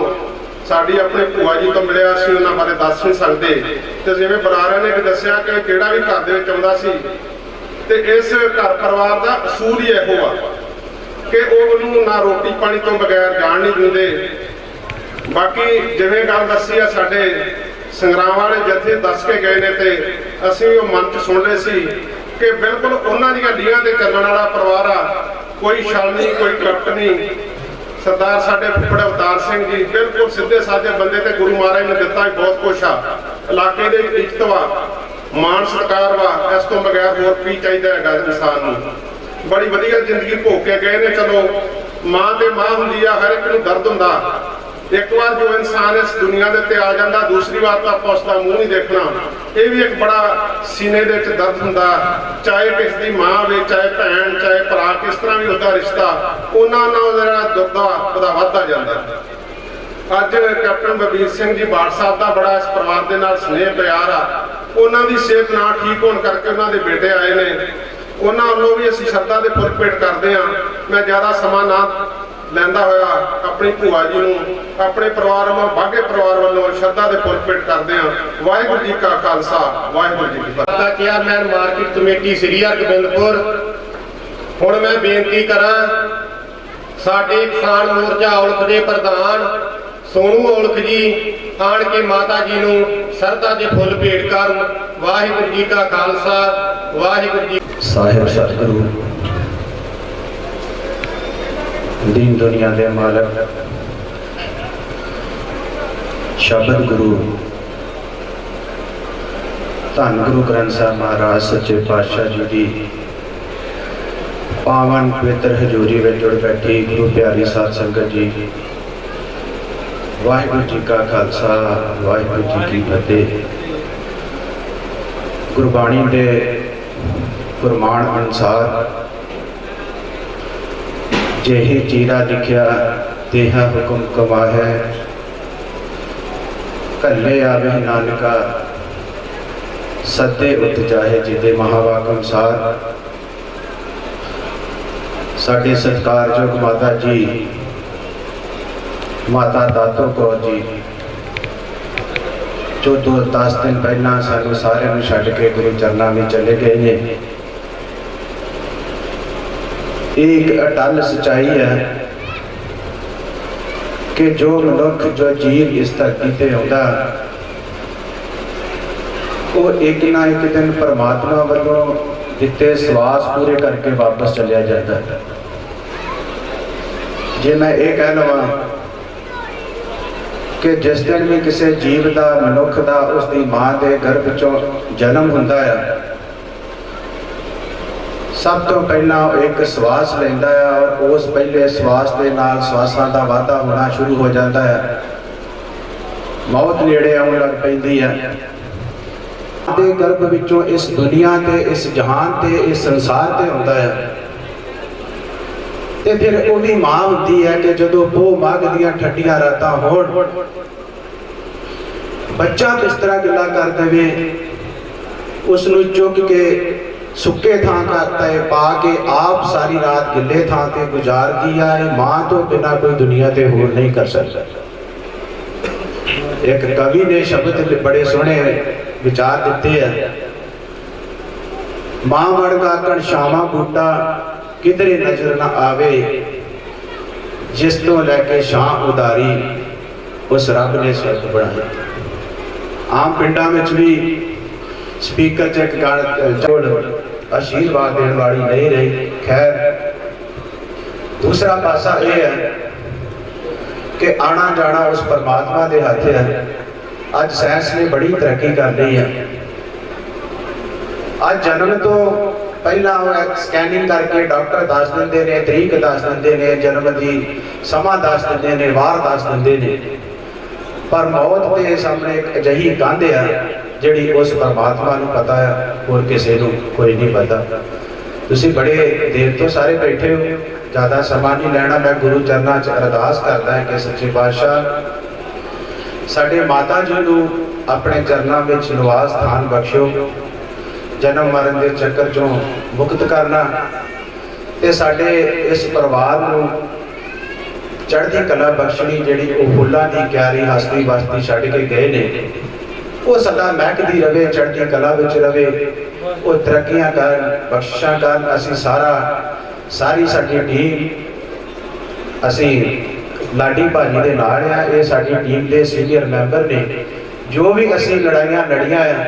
[SPEAKER 2] ਸਾਡੀ ਆਪਣੇ ਭੂਆ ਜੀ ਤੋਂ ਮਿਲਿਆ। ਅਸੀਂ ਉਹਨਾਂ ਬਾਰੇ ਦੱਸ ਨਹੀਂ ਸਕਦੇ। ਤੇ ਜਿਵੇਂ ਬਰਾੜਿਆਂ ਨੇ ਵੀ ਦੱਸਿਆ ਕਿ ਜਿਹੜਾ ਵੀ ਘਰ ਦੇ ਵਿੱਚ ਆਉਂਦਾ ਸੀ ਤੇ ਇਸ ਘਰ ਪਰਿਵਾਰ ਦਾ ਅਸੂਲ ਹੀ ਇਹੋ ਆ ਕਿ ਉਹ ਉਹਨੂੰ ਨਾ ਰੋਟੀ ਪਾਣੀ ਤੋਂ ਬਗੈਰ ਜਾਣ ਨਹੀਂ ਦਿੰਦੇ। ਬਾਕੀ ਜਿਵੇਂ ਗੱਲ ਦੱਸੀ ਆ ਸਾਡੇ ਸੰਗਰਾਮ ਵਾਲੇ ਜਥੇ ਦੱਸ ਕੇ ਗਏ ਨੇ ਤੇ ਅਸੀਂ ਉਹ ਮਨ 'ਚ ਸੁਣ ਰਹੇ ਸੀ ਕਿ ਬਿਲਕੁਲ ਉਹਨਾਂ ਦੀਆਂ ਲੀਹਾਂ ਤੇ ਚੱਲਣ ਵਾਲਾ ਪਰਿਵਾਰ ਆ, ਕੋਈ ਛਲ ਨਹੀਂ, ਕੋਈ ਕਰਪਟ ਨਹੀਂ। ਸਰਦਾਰ ਸਾਡੇ ਫੁੱਫੜ ਅਵਤਾਰ ਸਿੰਘ ਜੀ ਬਿਲਕੁਲ ਸਿੱਧੇ ਸਾਦੇ ਬੰਦੇ ਤੇ ਗੁਰੂ ਮਹਾਰਾਜ ਨੇ ਦਿੱਤਾ ਹੀ ਬਹੁਤ ਕੁਛ ਆ। ਇਲਾਕੇ ਦੇ ਇੱਜ਼ਤ ਵਾ, ਮਾਣ ਸਤਿਕਾਰ ਵਾ, ਇਸ ਤੋਂ ਬਗੈਰ ਹੋਰ ਕੀ ਚਾਹੀਦਾ ਹੈਗਾ ਇਨਸਾਨ ਨੂੰ। ਬੜੀ ਵਧੀਆ ਜ਼ਿੰਦਗੀ ਭੋਗ ਕੇ ਗਏ ਨੇ। ਚਲੋ ਮਾਂ ਤੇ ਮਾਂ ਹੁੰਦੀ ਆ, ਹਰ ਇੱਕ ਨੂੰ ਦਰਦ ਹੁੰਦਾ। ਇੱਕ ਵਾਰ ਜੋ ਇਨਸਾਨ ਇਸ ਦੁਨੀਆ ਦੇ ਉੱਤੇ ਆ ਜਾਂਦਾ, ਦੂਸਰੀ ਵਾਰ ਤਾਂ ਆਪਾਂ ਉਸਦਾ ਮੂੰਹ ਨਹੀਂ ਦੇਖਣਾ। ਇਹ ਵੀ ਇੱਕ ਬੜਾ ਸੀਨੇ ਦੇ ਵਿੱਚ ਦਰਦ ਹੁੰਦਾ। ਚਾਹੇ ਕਿਸ ਦੀ ਮਾਂ ਹੋਵੇ, ਚਾਹੇ ਭੈਣ, ਚਾਹੇ ਭਰਾ, ਕਿਸ ਤਰ੍ਹਾਂ ਵੀ ਉਹਦਾ ਰਿਸ਼ਤਾ, ਉਹਨਾਂ ਨਾਲ ਜਿਹੜਾ ਦੁੱਖ ਦਾ ਉਹਦਾ ਵੱਧਦਾ ਜਾਂਦਾ। ਅੱਜ ਕੈਪਟਨ ਬਲਬੀਰ ਸਿੰਘ ਜੀ ਬਾਠ ਸਾਹਿਬ ਦਾ ਬੜਾ ਇਸ ਪਰਿਵਾਰ ਦੇ ਨਾਲ ਸਨੇਹ ਪਿਆਰ ਆ। ਉਹਨਾਂ ਦੀ ਸਿਹਤ ਨਾ ਠੀਕ ਹੋਣ ਕਰਕੇ ਉਹਨਾਂ ਦੇ ਬੇਟੇ ਆਏ ਨੇ, ਉਹਨਾਂ ਵੱਲੋਂ ਵੀ ਅਸੀਂ ਸ਼ਰਧਾ ਦੇ ਫੁੱਲ ਭੇਟ ਕਰਦੇ ਹਾਂ। ਮੈਂ ਜ਼ਿਆਦਾ ਸਮਾਂ ਨਾ ਲੈਂਦਾ ਹੋਇਆ ਆਪਣੀ ਭੂਆ ਜੀ ਨੂੰ, ਆਪਣੇ ਪਰਿਵਾਰ ਵੱਲੋਂ, ਬਾਘੇ ਪਰਿਵਾਰ ਵੱਲੋਂ ਸ਼ਰਧਾ ਦੇ ਫੁੱਲ ਭੇਟ ਕਰਦੇ ਹਾਂ। ਵਾਹਿਗੁਰੂ ਜੀ ਕਾ ਖਾਲਸਾ ਵਾਹਿਗੁਰੂ ਜੀ ਕੀ ਫਤਿਹ। ਚੇਅਰਮੈਨ ਮਾਰਕੀਟ ਕਮੇਟੀ ਸ੍ਰੀ ਹਰਗੋਬਿੰਦਪੁਰ, ਹੁਣ ਮੈਂ ਬੇਨਤੀ ਕਰਾਂ ਸਾਡੇ ਕਿਸਾਨ ਮੋਰਚਾ ਔਲਖ ਦੇ ਪ੍ਰਧਾਨ ਸੋਨੂ ਔਲਖ ਜੀ ਆਣ ਕੇ ਮਾਤਾ ਜੀ ਨੂੰ ਸ਼ਰਧਾ ਦੇ ਫੁੱਲ ਭੇਟ ਕਰਨ। ਵਾਹਿਗੁਰੂ ਜੀ ਕਾ ਖਾਲਸਾ ਵਾਹਿਗੁਰੂ ਜੀ।
[SPEAKER 5] ਸਾਹਿਬ ਸਤਿਗੁਰੂ दीन दुनिया के मालक शब्द गुरु धन गुरु ग्रंथ साहब महाराज सच्चे पातशाह जी की पावन पवित्र हजूरी में जुड़ बैठी गुरु प्यारी साध संगत जी, वाहिगुरू जी का खालसा वाहिगुरू जी की फतेह। गुरबाणी के गुरमान अनुसार जेहि चीरा लिखिया तेहा हुक्म कमा है, कल्ले आवे नानका सदे उत जाहे जिदे महावाक अनुसार। साडे सत्कारयोग माता जी माता दातो कौर जी जो 10 दिन पहला सानू सारे नूं छड्ड के गुरु चरनां में चले गए ने। एक अटल सच्चाई है कि जो मनुख, जो जीव इस धरती पे आउंदा वो एक ना एक दिन परमात्मा वालों दिते सवास पूरे करके वापस चलिया जाता है। जे मैं ये कह लवां कि जिस दिन भी किसी जीव का, मनुख का, उसकी मां के गर्भ चों जन्म हुंदा है, सब तो पहला एक श्वास लेंदा है और उस पहले श्वास के नाल श्वासां का वाधा होना शुरू हो जाता है। मौत नेड़े आउण लग पैंदी है। दे गर्भ विचों इस दुनिया ते, इस जहान ते, इस संसार ते हुंदा है ते फिर ओदी मां हुंदी है कि जदों वो माघ दियां ठंडियां रातां होण, बच्चा बिस्तरा गिला कर देवे, उसनूं चुक के सुके थां करता है पा के आप सारी रात गिले थां ते गुजार दिया है। मां तो बिना कोई दुनिया ते होर नहीं कर सकता। एक कवि ने शब्द बड़े सोहने विचार दिते हैं मां वड़गा कण छावां बूटा किधरे नजर ना आवे, जिस तो लैके छां उदारी उस रब ने स्वर्ग बनाया। आम पिंडां विच भी स्पीकर च एक गाना आशीर्वाद देने वाली नहीं रही। खैर, दूसरा पासा यह है कि आना जाना उस परमात्मा के हाथ है। अज साइंस ने बड़ी तरक्की कर ली है। अज जन्म तो पहला स्कैनिंग करके डॉक्टर दस देंगे ने, तरीक दस देंगे ने, जन्म की समा दस देंगे ने, वार दस देंगे ने, पर मौत के सामने एक अजिही कंध है जिहड़ी उस परमात्मा को पता है और किसी को कोई नहीं पता। तुसीं बड़े देर तो सारे बैठे हो, ज़्यादा समा नहीं लेना। मैं गुरु चरणों च अरदास करता है कि सच्चे पातशाह साडे माता जी को अपने चरणों में निवास स्थान बख्शो, जन्म मरण के चक्कर चों मुक्त करना, ते साडे इस परिवार को चढ़ती कला बख्शनी, जिहड़ी वो फुल्लां दी क्यारी हस्ती बस्ती छड्ड के गए ने, वो सदा महकदी रहे, चढ़ती कला विच रहे, वो तरक्कियां कर, बख्शिशां कर। असीं सारी साडी टीम असीं लाडी भाजी दे नाल आ। ये साडी टीम के सीनियर मैंबर ने। जो भी असीं लड़ाइयां लड़ियां आ,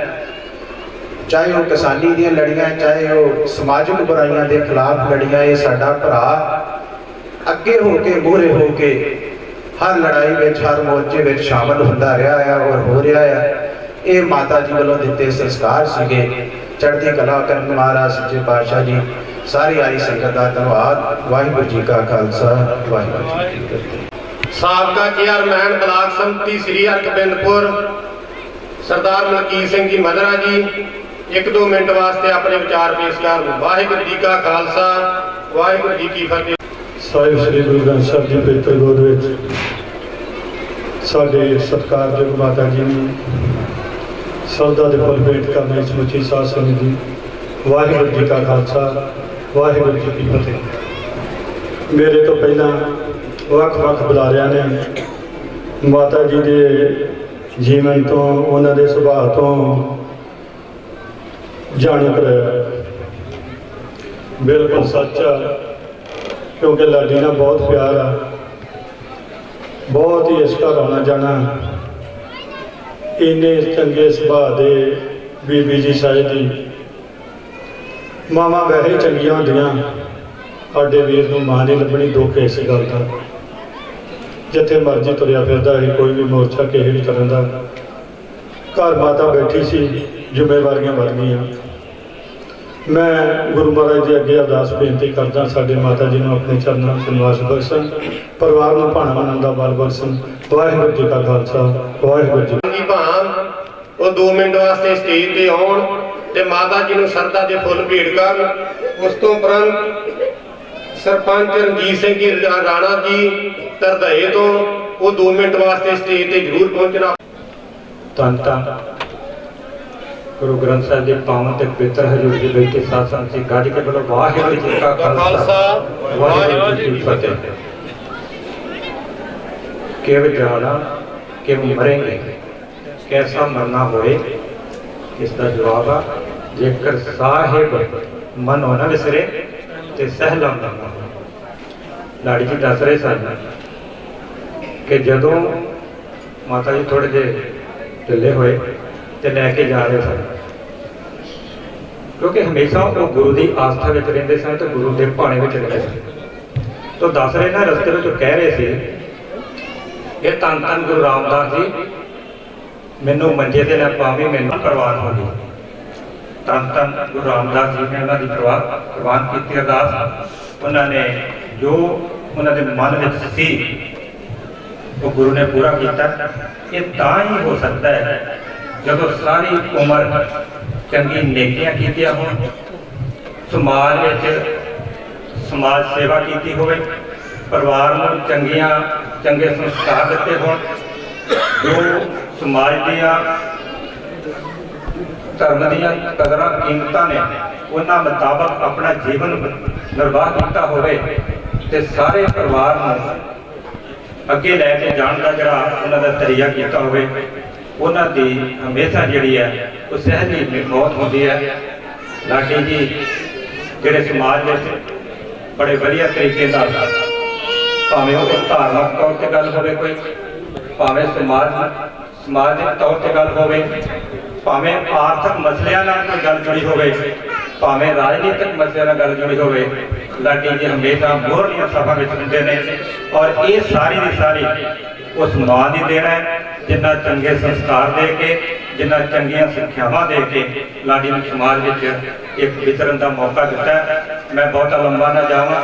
[SPEAKER 5] चाहे वो किसानी दी लड़ियां, चाहे वो समाजिक बुराइयां के खिलाफ लड़ियां, ये साडा भरा अगे होके मूहरे होके हर लड़ाई में, हर मोर्चे में शामिल होंदा रहा है और हो रहा है। ये माता जी वालों दिते संस्कार सीगे। चढ़ती कला करन महाराज सच्चे पातशाह जी सारी आई संगत का धन्यवाद। वाहिगुरू जी का खालसा, वाहिगुरू जी की फतेह।
[SPEAKER 2] साबका चेयरमैन ब्लाक संमति श्री हरगोबिंदपुर सरदार मलकीत सिंह जी मदरा जी 1-2 मिनट वास्ते अपने विचार पेश कर। वाहिगुरू जी का खालसा, वाहिगुरू जी की फतेह।
[SPEAKER 6] ਸਾਹਿਬ श्री गुरु ग्रंथ साहब जी पवित्र गोद ਵਿੱਚ ਸਾਡੇ ਸਤਿਕਾਰਯੋਗ ਮਾਤਾ ਜੀ ਨੂੰ ਸਰਦਾ ਦੇ ਫੁੱਲ ਭੇਟ ਕਰਨ ਵਿੱਚ ਸਮੁੱਚੀ ਸਾਧ ਸੰਗਤ ਜੀ ਵਾਹਿਗੁਰੂ ਜੀ ਕਾ ਖਾਲਸਾ, ਵਾਹਿਗੁਰੂ ਜੀ ਕੀ ਫਤਿਹ। ਮੇਰੇ ਤੋਂ ਪਹਿਲਾਂ ਵੱਖ-ਵੱਖ ਬੁਲਾਰਿਆਂ ਨੇ ਮਾਤਾ ਜੀ ਦੇ ਜੀਵਨ ਤੋਂ, ਉਹਨਾਂ ਦੇ ਸੁਭਾਅ ਤੋਂ ਜਾਣੂ ਕਰਾਇਆ। ਬਿਲਕੁਲ ਸੱਚ ਆ, क्योंकि लाडी नाल बहुत प्यार आ, बहुत ही इस घर आना जाना। इन्ने चंगे सुभाअ दे बीबी जी साहिब जी मावां वैसे चंगियां होंदियां, साडे वीर नूं मां नहीं लभणी। दुख इस गल दा, जिथे मर्जी तुरिया फिरदा है, कोई भी मोर्चा किसी भी तरह का, घर माता बैठी सी, जिम्मेवारियां बढ़ गईयां। मैं गुरु महाराज जी अगे अरदास बेनती करदा, साडे माता जी ने अपने चरणों में निवास बख्शन, परिवार में भाणा मनन दा बल बख्शन। वाहिगुरू जी का खालसा, वाहिगुरू जी।
[SPEAKER 2] भाण वो 2 मिनट वास्ते स्टेज ते आउण ते माता जी नूं सरदा दे फुੱਲ भेट करन। उस तो उपरंत सरपंच रणजीत सिंह जी राणा जी तरदे तो वो 2 मिनट वास्ते स्टेज ते जरूर पहुंचना।
[SPEAKER 7] धन धन गुरु ग्रंथ साहिब के पावन ते पवित्र हजूर जी बैठे साध संगत जी गज के बोलो वाहिगुरू जी का खालसा, वाहिगुरू जी की फतेह। केव जाना केव मरेंगे, कैसा मरना होए, इसका जवाब आ जेकर साहिब मन होना विसरे ते सहला मरना हो। लाड़ी जी दस रहे सन कि जदों माता जी थोड़े जे ढिले होए ते लैके जा रहे सन, क्योंकि हमेशा वो गुरु की आस्था में रहते सन तो गुरु के भाने में रहते सन। तो दस रहे ना रस्ते में कह रहे थे, ये धन धन गुरु रामदास जी मैनू मंजे से न पावी, मैनू प्रवान हो गई। धन धन गुरु रामदास जी ने उन्होंने प्रवान की अरदास। उन्होंने जो उन्होंने मन में सी वो गुरु ने पूरा किया। ये तां ही हो सकता है जब सारी उम्र चंगी नेकियां कीतियां होण, समाज विच समाज सेवा की होवे, परिवार नूं चंगे संस्कार दिते होण, जो समाज दियां धर्म दियां कदरां कीमतां ने उन्हां मुताबक अपना जीवन निर्वाह किया होवे ते सारे परिवार नूं अगे लैके जाण दा जिहड़ा उन्हां दा तरीका कीता होवे, उन्हां दी हमेशा जिहड़ी है वो सहजी मौत होती है। ਲਾਡੀ ਜੀ ਜਿਹੜੇ ਸਮਾਜ ਵਿੱਚ ਬੜੇ ਵਧੀਆ ਤਰੀਕੇ ਨਾਲ, ਭਾਵੇਂ ਉਹ ਧਾਰਮਿਕ ਤੌਰ ਤੇ ਗੱਲ ਹੋਵੇ, ਕੋਈ ਭਾਵੇਂ ਸਮਾਜਿਕ ਤੌਰ ਤੇ ਗੱਲ ਹੋਵੇ, ਭਾਵੇਂ ਆਰਥਿਕ ਮਸਲਿਆਂ ਨਾਲ ਕੋਈ ਗੱਲ ਜੁੜੀ ਹੋਵੇ, ਭਾਵੇਂ ਰਾਜਨੀਤਿਕ ਮਸਲਿਆਂ ਨਾਲ ਗੱਲ ਜੁੜੀ ਹੋਵੇ, ਲਾਡੀ ਜੀ ਹਮੇਸ਼ਾ ਮੋਹਰਲੀਆਂ ਸਭਾ ਵਿੱਚ ਹੁੰਦੇ ਨੇ। ਔਰ ਇਹ ਸਾਰੀ ਦੀ ਸਾਰੀ ਉਸ ਮਾਂ ਦੀ ਦੇਣ ਹੈ ਜਿੰਨਾ ਚੰਗੇ ਸੰਸਕਾਰ ਦੇ ਕੇ, ਜਿੰਨਾ ਚੰਗੀਆਂ ਸਿੱਖਿਆਵਾਂ ਦੇ ਕੇ ਲਾਡੀ ਨੂੰ ਸਮਾਜ ਵਿੱਚ ਇੱਕ ਵਿਚਰਨ ਦਾ ਮੌਕਾ ਦਿੱਤਾ ਹੈ। ਮੈਂ ਬਹੁਤਾ ਲੰਬਾ ਨਾ ਜਾਵਾਂ।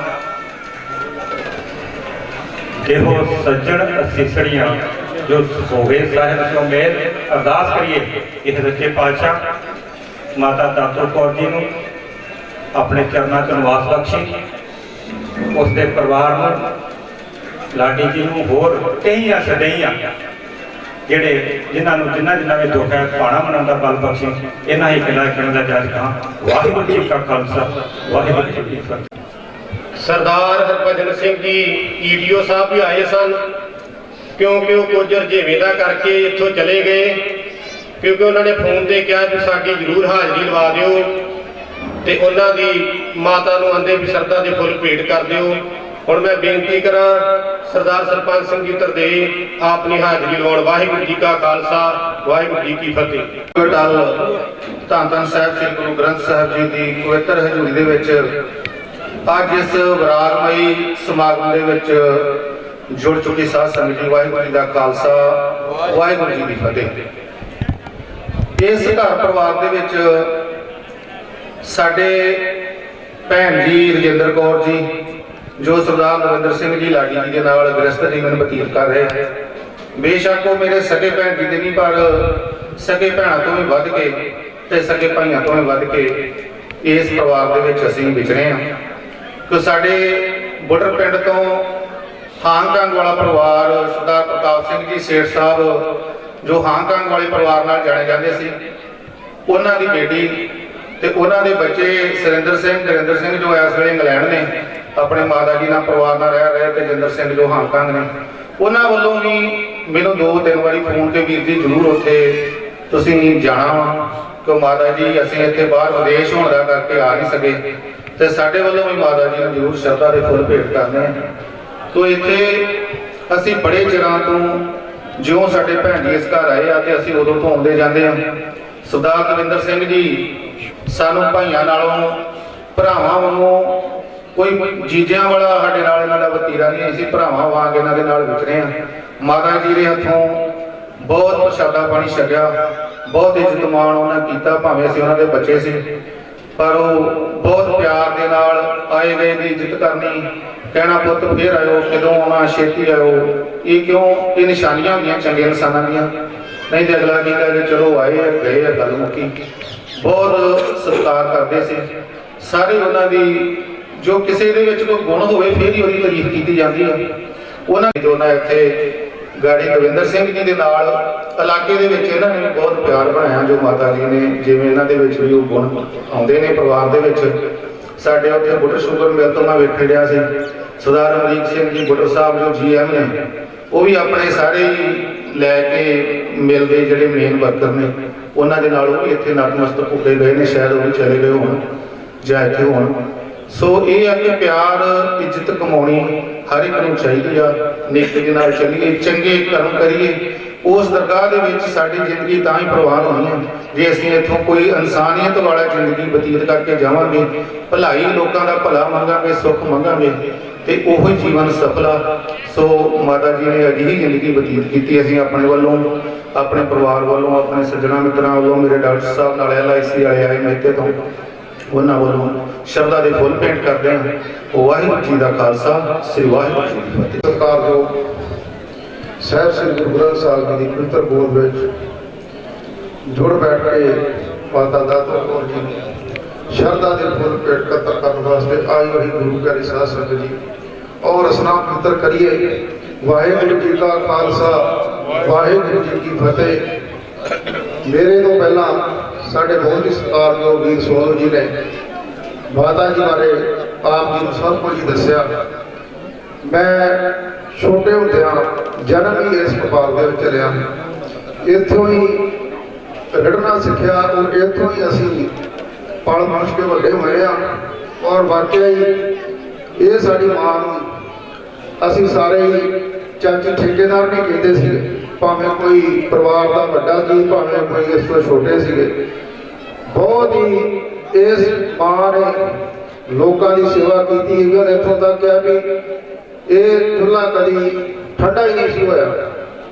[SPEAKER 7] ਇਹੋ ਸੱਜਣ ਅਸੀਸੜੀਆਂ ਜੋ ਹੋਵੇ ਸਾਹਿਬ ਤੋਂ ਮੇਲ, ਅਰਦਾਸ ਕਰੀਏ ਇਹ ਸੱਚੇ ਪਾਤਸ਼ਾਹ ਮਾਤਾ ਦਾਤੋ ਕੌਰ ਜੀ ਨੂੰ ਆਪਣੇ ਚਰਨਾਂ 'ਚ ਨਿਵਾਸ ਬਖਸ਼ੇ, ਉਸ ਦੇ ਪਰਿਵਾਰ ਨੂੰ, ਲਾਡੀ ਜੀ ਨੂੰ, ਹੋਰ ਕਈਆਂ ਸਦਈਆਂ ਜਿਹੜੇ ਜਿਨ੍ਹਾਂ ਨੂੰ ਜਿੰਨਾ ਵੀ ਦੁੱਖ ਹੈ ਪਾਣਾ ਮਨਾਉਣ ਦਾ ਬਲ ਬਖਸ਼ੇ। ਇਹਨਾਂ ਹੀ ਗੱਲਾਂ ਕਰਨ ਦਾ ਜੱਜ ਕਹਾਂ। ਵਾਹਿਗੁਰੂ ਜੀ ਕਾ ਖਾਲਸਾ, ਵਾਹਿਗੁਰੂ ਜੀ ਕੀ ਫਤਿਹ।
[SPEAKER 2] ਸਰਦਾਰ ਹਰਭਜਨ ਸਿੰਘ ਜੀ ਈਡੀਓ ਸਾਹਿਬ ਵੀ ਆਏ ਸਨ, ਕਿਉਂਕਿ ਉਹ ਕੁਝ ਰੁਝੇਵੇਂ ਦਾ ਕਰਕੇ ਇੱਥੋਂ ਚਲੇ ਗਏ, ਕਿਉਂਕਿ ਉਹਨਾਂ ਨੇ ਫੋਨ ਤੇ ਕਿਹਾ ਵੀ ਸਾਡੀ ਜ਼ਰੂਰ ਹਾਜ਼ਰੀ ਲਵਾ ਦਿਓ ਤੇ ਉਹਨਾਂ ਦੀ ਮਾਤਾ ਨੂੰ ਆਂਦੇ ਵੀ ਸਰਦਾ ਦੇ ਫੁੱਲ ਭੇਟ ਕਰ ਦਿਓ। ਹੁਣ ਮੈਂ ਬੇਨਤੀ ਕਰਾਂ ਸਰਦਾਰ ਸਰਪੰਚ ਸਿੰਘ ਜੀ ਤਰਦੇ ਆਪਣੀ ਹਾਜ਼ਰੀ ਲਵਾਉਣ। ਵਾਹਿਗੁਰੂ ਜੀ ਕਾ ਖਾਲਸਾ, ਵਾਹਿਗੁਰੂ ਜੀ ਕੀ ਫਤਿਹ।
[SPEAKER 1] ਧੰਨ ਧੰਨ ਸਾਹਿਬ ਸ੍ਰੀ ਗੁਰੂ ਗ੍ਰੰਥ ਸਾਹਿਬ ਜੀ ਦੀ ਪਵਿੱਤਰ ਹਜ਼ੂਰੀ ਦੇ ਵਿੱਚ ਅੱਜ ਇਸ ਵਿਰਾਗਮਈ ਸਮਾਗਮ ਦੇ ਵਿੱਚ ਜੁੜ ਚੁੱਕੀ ਸਾਧ ਸੰਗਤ ਜੀ, ਵਾਹਿਗੁਰੂ ਜੀ ਦਾ ਖਾਲਸਾ, ਵਾਹਿਗੁਰੂ ਜੀ ਦੀ ਫਤਿਹ। ਇਸ ਘਰ ਪਰਿਵਾਰ ਦੇ ਵਿੱਚ ਸਾਡੇ ਭੈਣ ਜੀ ਰਜਿੰਦਰ ਕੌਰ ਜੀ ਜੋ ਸਰਦਾਰ ਦਵਿੰਦਰ ਸਿੰਘ ਜੀ ਲਾਡੀ ਜੀ ਦੇ ਨਾਲ ਗ੍ਰਸਤ ਜੀਵਨ ਬਤੀਤ ਕਰ ਰਹੇ ਹੈ। ਬੇਸ਼ੱਕ ਉਹ ਮੇਰੇ ਸਕੇ ਭੈਣ ਜੀ ਦੇ ਨਹੀਂ, ਪਰ ਸਕੇ ਭੈਣਾਂ ਤੋਂ ਵੀ ਵੱਧ ਕੇ ਤੇ ਸਕੇ ਭਾਈਆਂ ਤੋਂ ਵੀ ਵੱਧ ਕੇ ਇਸ ਪਰਿਵਾਰ ਦੇ ਵਿੱਚ ਅਸੀਂ ਵਿਚਰੇ ਹਾਂ। ਕਿ ਸਾਡੇ ਬੁੱਢਰ ਪਿੰਡ ਤੋਂ ਹਾਂਗਕਾਂਗ ਵਾਲਾ ਪਰਿਵਾਰ ਸਰਦਾਰ ਪ੍ਰਤਾਪ ਸਿੰਘ ਜੀ ਸੇਠ ਸਾਹਿਬ ਜੋ ਹਾਂਗਕਾਂਗ ਵਾਲੇ ਪਰਿਵਾਰ ਨਾਲ ਜਾਣੇ ਜਾਂਦੇ ਸੀ, ਉਹਨਾਂ ਦੀ ਬੇਟੀ ਤੇ ਉਹਨਾਂ ਦੇ ਬੱਚੇ ਸੁਰਿੰਦਰ ਸਿੰਘ ਗੁਰਿੰਦਰ ਸਿੰਘ ਜੋ ਇਸ ਵੇਲੇ ਇੰਗਲੈਂਡ ਨੇ, ਆਪਣੇ ਮਾਤਾ ਜੀ ਨਾਲ ਪਰਿਵਾਰ ਨਾਲ ਰਹਿ ਰਹੇ, ਤੇ ਜਿੰਦਰ ਸਿੰਘ ਜੋ ਹਾਂਗਕਾਂਗ ਨੇ, ਉਹਨਾਂ ਵੱਲੋਂ ਵੀ ਮੈਨੂੰ 2-3 ਵਾਰੀ ਫੋਨ ਤੇ ਵੀਰ ਜੀ ਜ਼ਰੂਰ ਉੱਥੇ ਤੁਸੀਂ ਜਾਣਾ ਵਾ, ਕਿ ਮਾਤਾ ਜੀ ਅਸੀਂ ਇੱਥੇ ਬਾਹਰ ਵਿਦੇਸ਼ ਹੋਣ ਦਾ ਕਰਕੇ ਆ ਨਹੀਂ ਸਕੇ, ਤੇ ਸਾਡੇ ਵੱਲੋਂ ਵੀ ਮਾਤਾ ਜੀ ਨੂੰ ਜ਼ਰੂਰ ਸ਼ਰਧਾ ਦੇ ਫੁੱਲ ਭੇਟ ਕਰਨੇ ਆ। ਤੋ ਇੱਥੇ ਅਸੀਂ ਬੜੇ ਚਿਰਾਂ ਤੋਂ ਜਿਉਂ ਸਾਡੇ ਭੈਣ ਜੀ ਇਸ ਘਰ ਆਏ ਆ ਤੇ ਅਸੀਂ ਉਦੋਂ ਤੋਂ ਆਉਂਦੇ ਜਾਂਦੇ ਹਾਂ। ਸਰਦਾਰ ਦਵਿੰਦਰ ਸਿੰਘ ਜੀ ਸਾਨੂੰ ਭਾਈਆਂ ਨਾਲੋਂ ਭਰਾਵਾਂ ਵਾਂਗੂ, ਕੋਈ ਜੀਜਿਆਂ ਵਾਲਾ ਸਾਡੇ ਨਾਲ ਇਹਨਾਂ ਦਾ ਵਤੀਰਾ ਨਹੀਂ, ਅਸੀਂ ਭਰਾਵਾਂ ਵਾਂਗ ਇਹਨਾਂ ਦੇ ਨਾਲ ਵਿਚਰੇ ਹਾਂ। ਮਾਤਾ ਜੀ ਦੇ ਹੱਥੋਂ ਬਹੁਤ ਪ੍ਰਸ਼ਾਦਾ ਪਾਣੀ ਛਕਿਆ, ਬਹੁਤ ਇੱਜ਼ਤ ਮਾਣ ਉਹਨਾਂ ਕੀਤਾ, ਭਾਵੇਂ ਅਸੀਂ ਉਹਨਾਂ ਦੇ ਬੱਚੇ ਸੀ, ਪਰ ਉਹ ਬਹੁਤ ਪਿਆਰ ਦੇ ਨਾਲ ਆਏ ਗਏ ਦੀ ਇੱਜ਼ਤ ਕਰਨੀ, ਕਹਿਣਾ ਪੁੱਤ ਫੇਰ ਆਇਓ, ਕਦੋਂ ਆਉਣਾ, ਛੇਤੀ ਆਇਓ। ਇਹ ਕਿਉਂ? ਇਹ ਨਿਸ਼ਾਨੀਆਂ ਹੁੰਦੀਆਂ ਚੰਗੇ ਇਨਸਾਨਾਂ ਦੀਆਂ। ਨਹੀਂ ਤੇ ਅਗਲਾ ਕਹਿੰਦਾ ਕਿ ਚਲੋ ਆਏ ਆ ਗਏ ਆ, ਗੱਲ ਮੁੱਕੀ। ਬਹੁਤ ਸਤਿਕਾਰ ਕਰਦੇ ਸੀ ਸਾਰੇ ਉਹਨਾਂ ਦੀ। ਜੋ ਕਿਸੇ ਦੇ ਵਿੱਚ ਕੋਈ ਗੁਣ ਹੋਵੇ ਫੇਰ ਹੀ ਉਹਦੀ ਤਾਰੀਫ ਕੀਤੀ ਜਾਂਦੀ ਹੈ। ਉਹਨਾਂ ਨੇ ਜੋ ਨਾ ਇੱਥੇ ਗਾੜੀ ਦਵਿੰਦਰ ਸਿੰਘ ਜੀ ਦੇ ਨਾਲ ਇਲਾਕੇ ਦੇ ਵਿੱਚ ਇਹਨਾਂ ਨੇ ਬਹੁਤ ਪਿਆਰ ਬਣਾਇਆ, ਜੋ ਮਾਤਾ ਜੀ ਨੇ ਜਿਵੇਂ ਇਹਨਾਂ ਦੇ ਵਿੱਚ ਵੀ ਉਹ ਗੁਣ ਆਉਂਦੇ ਨੇ ਪਰਿਵਾਰ ਦੇ ਵਿੱਚ। ਸਾਡੇ ਉੱਥੇ ਬੁੱਢਰ ਸ਼ੂਗਰ ਮਿਲ ਤੋਂ ਮੈਂ ਵੇਖ ਰਿਹਾ ਸੀ, ਸਰਦਾਰ ਅਮਰੀਕ ਸਿੰਘ ਜੀ ਬੁੱਢਰ ਸਾਹਿਬ ਜੋ GM ਨੇ, ਉਹ ਵੀ ਆਪਣੇ ਸਾਰੇ ਲੈ ਕੇ ਮਿਲ ਦੇ ਜਿਹੜੇ ਮੇਨ ਵਰਕਰ ਨੇ ਉਹਨਾਂ ਦੇ ਨਾਲ ਉਹ ਵੀ ਇੱਥੇ ਨਤਮਸਤਕ ਹੋ ਕੇ ਗਏ ਨੇ, ਸ਼ਾਇਦ ਉਹ ਵੀ ਚਲੇ ਗਏ ਹੋਣ ਜਾਂ ਇੱਥੇ ਹੋਣ। ਸੋ ਇਹ ਆ ਕਿ ਪਿਆਰ ਇੱਜ਼ਤ ਕਮਾਉਣੀ ਹਰ ਇੱਕ ਨੂੰ ਚਾਹੀਦੀ ਆ। ਨੇਕ ਦੇ ਨਾਲ ਚੱਲੀਏ, ਚੰਗੇ ਕਰਮ ਕਰੀਏ, ਉਸ ਦਰਗਾਹ ਦੇ ਵਿੱਚ ਸਾਡੀ ਜ਼ਿੰਦਗੀ ਤਾਂ ਹੀ ਪ੍ਰਵਾਨ ਹੋਣੀ ਹੈ ਜੇ ਅਸੀਂ ਇੱਥੋਂ ਕੋਈ ਇਨਸਾਨੀਅਤ ਵਾਲਾ ਜ਼ਿੰਦਗੀ ਬਤੀਤ ਕਰਕੇ ਜਾਵਾਂਗੇ, ਭਲਾਈ ਲੋਕਾਂ ਦਾ ਭਲਾ ਮੰਗਾਂਗੇ, ਸੁੱਖ ਮੰਗਾਂਗੇ, ਤੇ ਉਹੀ ਜੀਵਨ ਸਫਲ ਆ। ਸੋ ਮਾਤਾ ਜੀ ਨੇ ਅਜਿਹੀ ਜ਼ਿੰਦਗੀ ਬਤੀਤ ਕੀਤੀ। ਅਸੀਂ ਆਪਣੇ ਵੱਲੋਂ, ਆਪਣੇ ਪਰਿਵਾਰ ਵੱਲੋਂ, ਆਪਣੇ ਸੱਜਣਾ ਮਿੱਤਰਾਂ ਵੱਲੋਂ, ਮੇਰੇ ਡਾਕਟਰ ਸਾਹਿਬ ਨਾਲ LIC ਵਾਲੇ ਆਏ ਮਹਿਤੇ ਤੋਂ, ਉਹਨਾਂ ਵੱਲੋਂ ਸ਼ਰਧਾ ਦੇ ਫੁੱਲ ਭੇਂਟ ਕਰਦੇ ਹਾਂ। ਵਾਹਿਗੁਰੂ ਜੀ ਦਾ ਖਾਲਸਾ, ਸ੍ਰੀ ਵਾਹਿਗੁਰੂ ਜੀ ਕੀ ਫਤਿਹ।
[SPEAKER 8] ਸਤਿਕਾਰਯੋਗ ਸਾਹਿਬ ਸ੍ਰੀ ਗੁਰੂ ਗ੍ਰੰਥ ਸਾਹਿਬ ਜੀ ਦੀ ਪਵਿੱਤਰ ਗੋਦ ਵਿੱਚ ਜੁੜ ਬੈਠ ਕੇ ਮਾਤਾ ਦਾਤੋ ਕੌਰ ਜੀ ਨੂੰ ਸ਼ਰਧਾ ਦੇ ਫੁੱਲ ਭੇਟ ਕਰਨ ਵਾਸਤੇ ਆਏ ਹੋਏ ਗੁਰੂ ਪਿਆਰੇ ਸਾਧ ਸੰਗਤ ਜੀ, ਔਰ ਰਸਨਾ ਪਵਿੱਤਰ ਕਰੀਏ। ਵਾਹਿਗੁਰੂ ਜੀ ਦਾ ਖਾਲਸਾ, ਵਾਹਿਗੁਰੂ ਜੀ ਕੀ ਫਤਿਹ। ਮੇਰੇ ਤੋਂ ਪਹਿਲਾਂ ਸਾਡੇ ਬਹੁਤ ਹੀ ਸਤਿਕਾਰਯੋਗ ਵੀਰ ਸੋਨੂ ਜੀ ਨੇ ਮਾਤਾ ਜੀ ਬਾਰੇ ਆਪ ਜੀ ਨੂੰ ਸਭ ਕੁਝ ਦੱਸਿਆ। ਮੈਂ ਛੋਟੇ ਹੁੰਦਿਆਂ ਜਨਮ ਹੀ ਇਸ ਪਰਿਵਾਰ ਦੇ ਵਿੱਚ ਰਿਹਾ, ਇੱਥੋਂ ਹੀ ਰੜਨਾ ਸਿੱਖਿਆ, ਔਰ ਇੱਥੋਂ ਹੀ ਅਸੀਂ ਪਲ ਪੁੱਛ ਕੇ ਵੱਡੇ ਹੋਏ ਆ ਔਰ ਵਾਕਿਆ ਹੀ ਇਹ ਸਾਡੀ ਮਾਂ ਨੂੰ ਅਸੀਂ ਸਾਰੇ ਹੀ ਚਾਚੀ ਠੇਕੇਦਾਰ ਨਹੀਂ ਕਹਿੰਦੇ ਸੀਗੇ, ਭਾਵੇਂ ਕੋਈ ਪਰਿਵਾਰ ਦਾ ਵੱਡਾ ਸੀ, ਭਾਵੇਂ ਕੋਈ ਇਸ ਤੋਂ ਛੋਟੇ ਸੀਗੇ। ਬਹੁਤ ਹੀ ਇਸ ਮਾਂ ਨੇ ਲੋਕਾਂ ਦੀ ਸੇਵਾ ਕੀਤੀ ਹੈ। ਔਰ ਇੱਥੋਂ ਤੱਕ ਕਿਹਾ ਵੀ ਇਹ ਚੁੱਲ੍ਹਾ ਕਦੀ ਠੰਡਾ ਹੀ ਨਹੀਂ ਸੀ ਹੋਇਆ।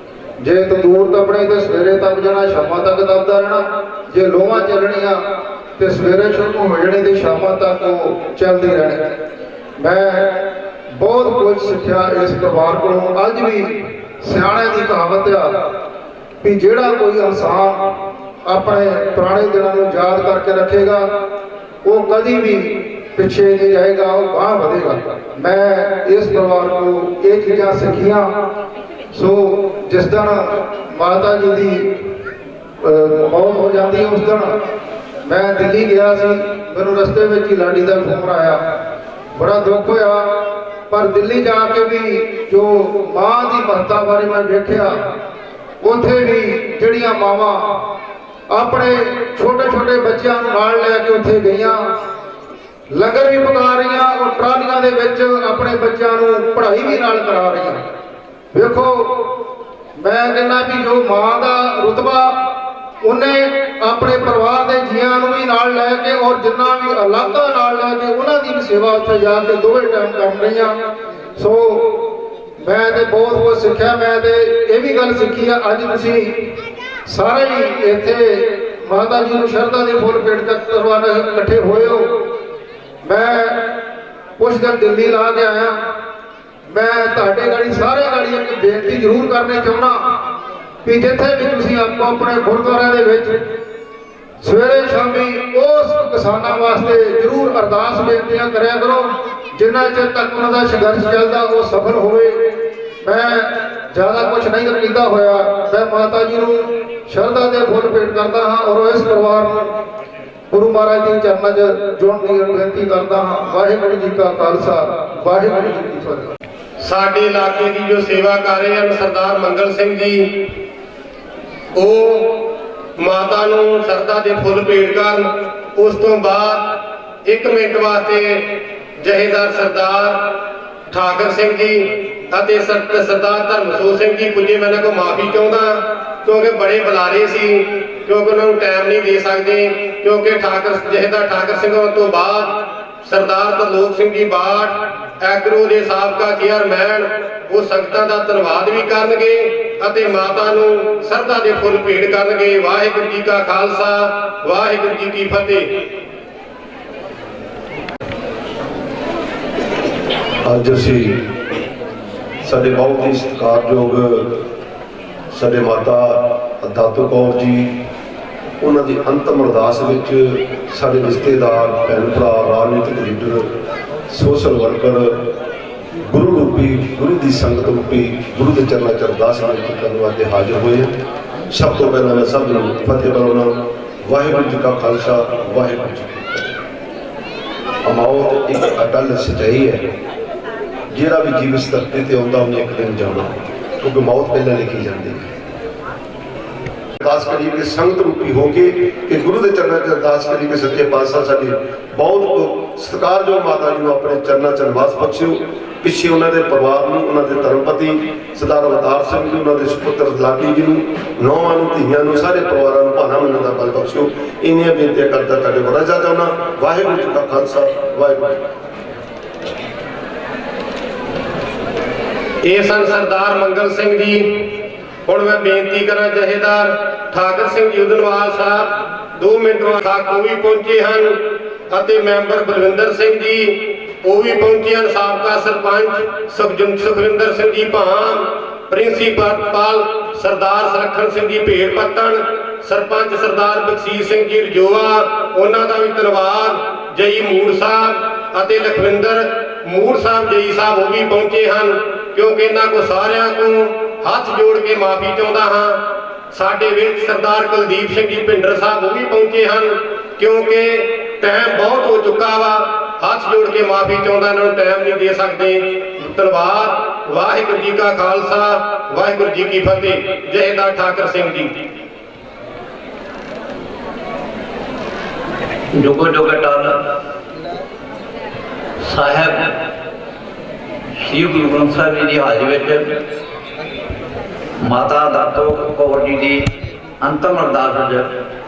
[SPEAKER 8] ਜੇ ਤੰਦੂਰ ਤਪਣੇ ਤੇ ਸਵੇਰੇ ਤਪ ਜਾਣਾ, ਸ਼ਾਮਾਂ ਤੱਕ ਤਪਦਾ ਰਹਿਣਾ। ਜੇ ਲੋਹਾਂ ਚੱਲਣੀਆਂ ਤੇ ਸਵੇਰੇ ਸ਼ੁਰੂ ਹੋ ਜਾਣੀ ਤੇ ਸ਼ਾਮਾਂ ਤੱਕ ਉਹ ਚੱਲਦੀ ਰਹਿਣੀ। ਮੈਂ ਬਹੁਤ ਕੁਝ ਸਿੱਖਿਆ ਇਸ ਪਰਿਵਾਰ ਕੋਲੋਂ। ਅੱਜ ਵੀ ਸਿਆਣਿਆਂ ਦੀ ਕਹਾਵਤ ਆ ਵੀ ਜਿਹੜਾ ਕੋਈ ਇਨਸਾਨ ਆਪਣੇ ਪੁਰਾਣੇ ਦਿਨਾਂ ਨੂੰ ਯਾਦ ਕਰਕੇ ਰੱਖੇਗਾ ਉਹ ਕਦੀ ਵੀ ਪਿੱਛੇ ਨਹੀਂ ਜਾਏਗਾ, ਉਹ ਗਾਂਹ ਵਧੇਗਾ। ਮੈਂ ਇਸ ਪਰਿਵਾਰ ਕੋਲੋਂ ਇਹ ਚੀਜ਼ਾਂ ਸਿੱਖੀਆਂ। ਸੋ ਜਿਸ ਦਿਨ ਮਾਤਾ ਜੀ ਦੀ ਮੌਤ ਹੋ ਜਾਂਦੀ ਉਸ ਦਿਨ ਮੈਂ ਦਿੱਲੀ ਗਿਆ ਸੀ। ਮੈਨੂੰ ਰਸਤੇ ਵਿੱਚ ਹੀ ਲਾਡੀ ਦਾ ਫੋਨ ਆਇਆ, ਬੜਾ ਦੁੱਖ ਹੋਇਆ। ਪਰ ਦਿੱਲੀ ਜਾ ਕੇ ਵੀ ਜੋ ਮਾਂ ਦੀ ਮਹੱਤਤਾ ਬਾਰੇ ਮੈਂ ਵੇਖਿਆ, ਉੱਥੇ ਵੀ ਜਿਹੜੀਆਂ ਮਾਵਾਂ ਆਪਣੇ ਛੋਟੇ ਛੋਟੇ ਬੱਚਿਆਂ ਨੂੰ ਨਾਲ ਲੈ ਕੇ ਉੱਥੇ ਗਈਆਂ, ਲੰਗਰ ਵੀ ਪਕਾ ਰਹੀਆਂ, ਉਹ ਟਰਾਲੀਆਂ ਦੇ ਵਿੱਚ ਆਪਣੇ ਬੱਚਿਆਂ ਨੂੰ ਪੜ੍ਹਾਈ ਵੀ ਨਾਲ ਕਰਾ ਰਹੀਆਂ। ਵੇਖੋ, ਮੈਂ ਕਹਿੰਦਾ ਵੀ ਜੋ ਮਾਂ ਦਾ ਰੁਤਬਾ ਉਹਨੇ ਆਪਣੇ ਪਰਿਵਾਰ ਦੇ ਜੀਆਂ ਨੂੰ ਵੀ ਨਾਲ ਲੈ ਕੇ ਔਰ ਜਿੰਨਾ ਵੀ ਔਲਾਦਾਂ ਨਾਲ ਲੈ ਕੇ ਉਹਨਾਂ ਦੀ ਵੀ ਸੇਵਾ ਉੱਥੇ ਜਾ ਕੇ ਦੋਵੇਂ ਟਾਈਮ ਕਰ ਰਹੀਆਂ। ਸੋ ਮੈਂ ਤੇ ਬਹੁਤ ਕੁਝ ਸਿੱਖਿਆ। ਮੈਂ ਤੇ ਇਹ ਵੀ ਗੱਲ ਸਿੱਖੀ ਆ, ਅੱਜ ਤੁਸੀਂ ਸਾਰੇ ਹੀ ਇੱਥੇ ਮਾਤਾ ਜੀ ਨੂੰ ਸ਼ਰਧਾ ਦੇ ਫੁੱਲ ਭੇਟ ਕਰਵਾਉਣ ਇਕੱਠੇ ਹੋਏ ਹੋ। ਮੈਂ ਕੁਝ ਦਿਨ ਦਿੱਲੀ ਲਾ ਕੇ ਆਇਆ। ਮੈਂ ਤੁਹਾਡੇ ਗਾੜੀ ਸਾਰੇ ਗਾੜੀ ਇੱਕ ਬੇਨਤੀ ਜ਼ਰੂਰ ਕਰਨੀ ਚਾਹੁੰਦਾ ਵੀ ਜਿੱਥੇ ਵੀ ਤੁਸੀਂ ਆਪੋ ਆਪਣੇ ਗੁਰਦੁਆਰਿਆਂ ਦੇ ਵਿੱਚ ਸਵੇਰੇ ਸ਼ਾਮੀ ਉਸ ਕਿਸਾਨਾਂ ਵਾਸਤੇ ਜ਼ਰੂਰ ਅਰਦਾਸ ਬੇਨਤੀਆਂ ਕਰਿਆ ਕਰੋ, ਜਿੰਨਾ ਚਿਰ ਤੱਕ ਉਹਨਾਂ ਦਾ ਸੰਘਰਸ਼ ਚੱਲਦਾ ਉਹ ਸਫਲ ਹੋਵੇ। ਮੈਂ ਜ਼ਿਆਦਾ ਕੁਝ ਨਹੀਂ ਕਹਿੰਦਾ ਹੋਇਆ। ਮੈਂ ਮਾਤਾ ਜੀ ਨੂੰ ਸ਼ਰਧਾ ਦੇ ਫੁੱਲ ਭੇਟ ਕਰਦਾ ਹਾਂ ਔਰ ਇਸ ਪਰਿਵਾਰ ਨੂੰ ਗੁਰੂ ਮਹਾਰਾਜ ਦੇ ਚਰਨਾਂ 'ਚ ਜੁੜਨ ਦੀ ਬੇਨਤੀ ਕਰਦਾ ਹਾਂ। ਵਾਹਿਗੁਰੂ ਜੀ ਕਾ ਖਾਲਸਾ, ਵਾਹਿਗੁਰੂ ਜੀ ਕੀ ਫਤਿਹ।
[SPEAKER 2] ਸਾਡੇ ਇਲਾਕੇ ਦੀ ਜੋ ਸੇਵਾ ਕਰ ਰਹੇ ਹਨ ਸਰਦਾਰ ਮੰਗਲ ਸਿੰਘ ਜੀ, ਉਹ ਮਾਤਾ ਨੂੰ ਸ਼ਰਧਾ ਦੇ ਫੁੱਲ ਭੇਟ ਕਰਨ। ਉਸ ਤੋਂ ਬਾਅਦ 1 ਮਿੰਟ ਵਾਸਤੇ ਜਹੇਦਾਰ ਸਰਦਾਰ ਠਾਕਰ ਸਿੰਘ ਜੀ ਅਤੇ ਸਰਦਾਰ ਧਰਮਸੋਤ ਸਿੰਘ ਜੀ ਪੁੱਜੇ। ਮੈਂ ਇਹਨਾਂ ਕੋਲ ਮਾਫੀ ਚਾਹੁੰਦਾ ਕਿਉਂਕਿ ਬੜੇ ਬੁਲਾਰੇ ਸੀ, ਕਿਉਂਕਿ ਉਹਨਾਂ ਨੂੰ ਟਾਈਮ ਨਹੀਂ ਦੇ ਸਕਦੇ। ਕਿਉਂਕਿ ਜਹੇਦਾਰ ਠਾਕਰ ਸਿੰਘ ਹੋਣ ਤੋਂ ਬਾਅਦ ਸਰਦਾਰ ਤਰਲੋਕ ਸਿੰਘ ਜੀ ਬਾਠ ਐਗਰੋ ਦੇ ਸਾਬਕਾ ਚੇਅਰਮੈਨ ਉਹ ਸੰਗਤਾਂ ਦਾ ਧੰਨਵਾਦ ਵੀ ਕਰਨਗੇ ਅਤੇ ਮਾਤਾ ਨੂੰ ਸ਼ਰਧਾ ਦੇ ਫੁੱਲ ਭੇਟ ਕਰਨਗੇ। ਵਾਹਿਗੁਰੂ ਜੀ ਕਾ ਖਾਲਸਾ, ਵਾਹਿਗੁਰੂ ਜੀ ਕੀ ਫਤਿਹ।
[SPEAKER 1] ਅੱਜ ਅਸੀਂ ਸਾਡੇ ਬਹੁਤ ਹੀ ਸਤਿਕਾਰਯੋਗ ਸਾਡੇ ਮਾਤਾ ਦਾਤੂ ਕੌਰ ਜੀ, ਉਹਨਾਂ ਦੀ ਅੰਤਮ ਅਰਦਾਸ ਵਿੱਚ ਸਾਡੇ ਰਿਸ਼ਤੇਦਾਰ, ਭੈਣ ਭਰਾ, ਰਾਜਨੀਤਿਕ ਲੀਡਰ, ਸੋਸ਼ਲ ਵਰਕਰ, ਗੁਰੂ ਰੂਪੀ ਗੁਰੂ ਦੀ ਸੰਗਤ ਰੂਪੀ ਗੁਰੂ ਦੇ ਚਰਨਾਂ 'ਚ ਅਰਦਾਸ ਕਰਨ ਵਾਸਤੇ ਹਾਜ਼ਰ ਹੋਏ ਹਾਂ। ਸਭ ਤੋਂ ਪਹਿਲਾਂ ਮੈਂ ਸਭ ਨੂੰ ਫਤਿਹ ਬੁਲਾਉਣਾ। ਵਾਹਿਗੁਰੂ ਜੀ ਕਾ ਖਾਲਸਾ, ਵਾਹਿਗੁਰੂ ਜੀ ਕੀ ਫਤਿਹ। ਮੌਤ ਇੱਕ ਅਟਲ ਸੱਚਾਈ ਹੈ। ਜਿਹੜਾ ਵੀ ਜੀਵ ਇਸ ਧਰਤੀ ਤੇ ਆਉਂਦਾ ਉਹਨੇ ਇੱਕ ਦਿਨ ਜਾਣਾ, ਕਿਉਂਕਿ ਮੌਤ ਪਹਿਲਾਂ ਲਿਖੀ ਜਾਂਦੀ ਹੈ। ਅਰਦਾਸ ਕਰੀਏ ਕਿ ਸੰਗਤ ਰੂਪੀ ਹੋ ਕੇ ਕਿ ਗੁਰੂ ਦੇ ਚਰਨਾਂ 'ਚ ਅਰਦਾਸ ਕਰੀਏ ਕਿ ਸੱਚੇ ਪਾਤਸ਼ਾਹ ਸਾਡੀ ਬਹੁਤ ਸਤਿਕਾਰਯੋਗ ਮਾਤਾ ਜੀ ਨੂੰ ਆਪਣੇ ਚਰਨਾਂ 'ਚ ਨਿਵਾਸ ਬਖਸ਼ਿਓ। ਪਿੱਛੇ ਉਹਨਾਂ ਦੇ ਪਰਿਵਾਰ ਨੂੰ, ਉਹਨਾਂ ਦੇ ਧਰਮਪਤੀ ਸਰਦਾਰ ਅਵਤਾਰ ਸਿੰਘ ਜੀ, ਉਹਨਾਂ ਦੇ ਸੁਪੁੱਤਰ ਲਾਡੀ ਜੀ ਨੂੰ, ਨੌਵਾਂ ਨੂੰ, ਧੀਆਂ ਨੂੰ, ਸਾਰੇ ਪਰਿਵਾਰਾਂ ਨੂੰ ਭਾਣਾ ਮੰਨਣ ਦਾ ਬਲ ਬਖਸ਼ਿਓ। ਇੰਨੀਆਂ ਬੇਨਤੀਆਂ ਕਰਦਾ ਤੁਹਾਡੇ ਬੜਾ ਚਾਹੁੰਦਾ। ਵਾਹਿਗੁਰੂ ਜੀ ਕਾ ਖਾਲਸਾ, ਵਾਹਿਗੁਰੂ।
[SPEAKER 2] ਇਹ ਸਨ ਸਰਦਾਰ ਮੰਗਲ ਸਿੰਘ ਜੀ। ਹੁਣ ਮੈਂ ਬੇਨਤੀ ਕਰਾਂ ਜਹੇਦਾਰ ਠਾਕਰ ਸਿੰਘ ਜੀ ਉਦਨਵਾਲ ਸਾਹਿਬ 2 ਮਿੰਟ ਤੱਕ ਉਹ ਵੀ ਪਹੁੰਚੇ ਹਨ ਅਤੇ ਮੈਂਬਰ ਬਲਵਿੰਦਰ ਸਿੰਘ ਜੀ ਉਹ ਵੀ ਪਹੁੰਚੇ ਹਨ। ਸਾਬਕਾ ਸਰਪੰਚ ਸੁਖਵਿੰਦਰ ਸਿੰਘ ਜੀ ਭਾਮ, ਪ੍ਰਿੰਸੀਪਲ ਸਰਦਾਰ ਸਰਖਣ ਸਿੰਘ ਜੀ ਭੇੜ ਪੱਤਣ, ਸਰਪੰਚ ਸਰਦਾਰ ਬਖਸ਼ੀਸ਼ ਸਿੰਘ ਜੀ ਰਜੋਆ, ਉਹਨਾਂ ਦਾ ਵੀ ਧੰਨਵਾਦ। ਜਈ ਮੂੜ ਸਾਹਿਬ ਅਤੇ ਲਖਵਿੰਦਰ ਮੂੜ ਸਾਹਿਬ ਜਈ ਸਾਹਿਬ ਉਹ ਵੀ ਪਹੁੰਚੇ ਹਨ। ਕਿਉਂਕਿ ਇਹਨਾਂ ਕੋ ਸਾਰਿਆਂ ਨੂੰ ਹੱਥ ਜੋੜ ਕੇ ਮਾਫੀ ਚਾਹੁੰਦਾ ਹਾਂ। ਸਾਡੇ ਵਿੱਚ ਸਰਦਾਰ ਕੁਲਦੀਪ ਸਿੰਘ ਜੀ ਭਿੰਡਰ ਸਾਹਿਬ ਉਹ ਵੀ ਪਹੁੰਚੇ ਹਨ। ਕਿਉਂਕਿ ਟਾਈਮ ਬਹੁਤ ਹੋ ਚੁੱਕਾ ਵਾ, ਹੱਥ ਜੋੜ ਕੇ ਮਾਫੀ ਚਾਹੁੰਦਾ, ਇਹਨਾਂ ਨੂੰ ਟਾਈਮ ਨਹੀਂ ਦੇ ਸਕਦੇ। ਧੰਨਵਾਦ। ਵਾਹਿਗੁਰੂ ਜੀ ਕਾ ਖਾਲਸਾ, ਵਾਹਿਗੁਰੂ ਜੀ ਕੀ ਫਤਿਹ। ਜਹੇਦਾਰ ਠਾਕਰ ਸਿੰਘ ਜੀ।
[SPEAKER 9] जुगो जुग अटल साहब श्री गुरु ग्रंथ साहब जी की हाजरी में माता दातो कौर जी की अंतिम अरदास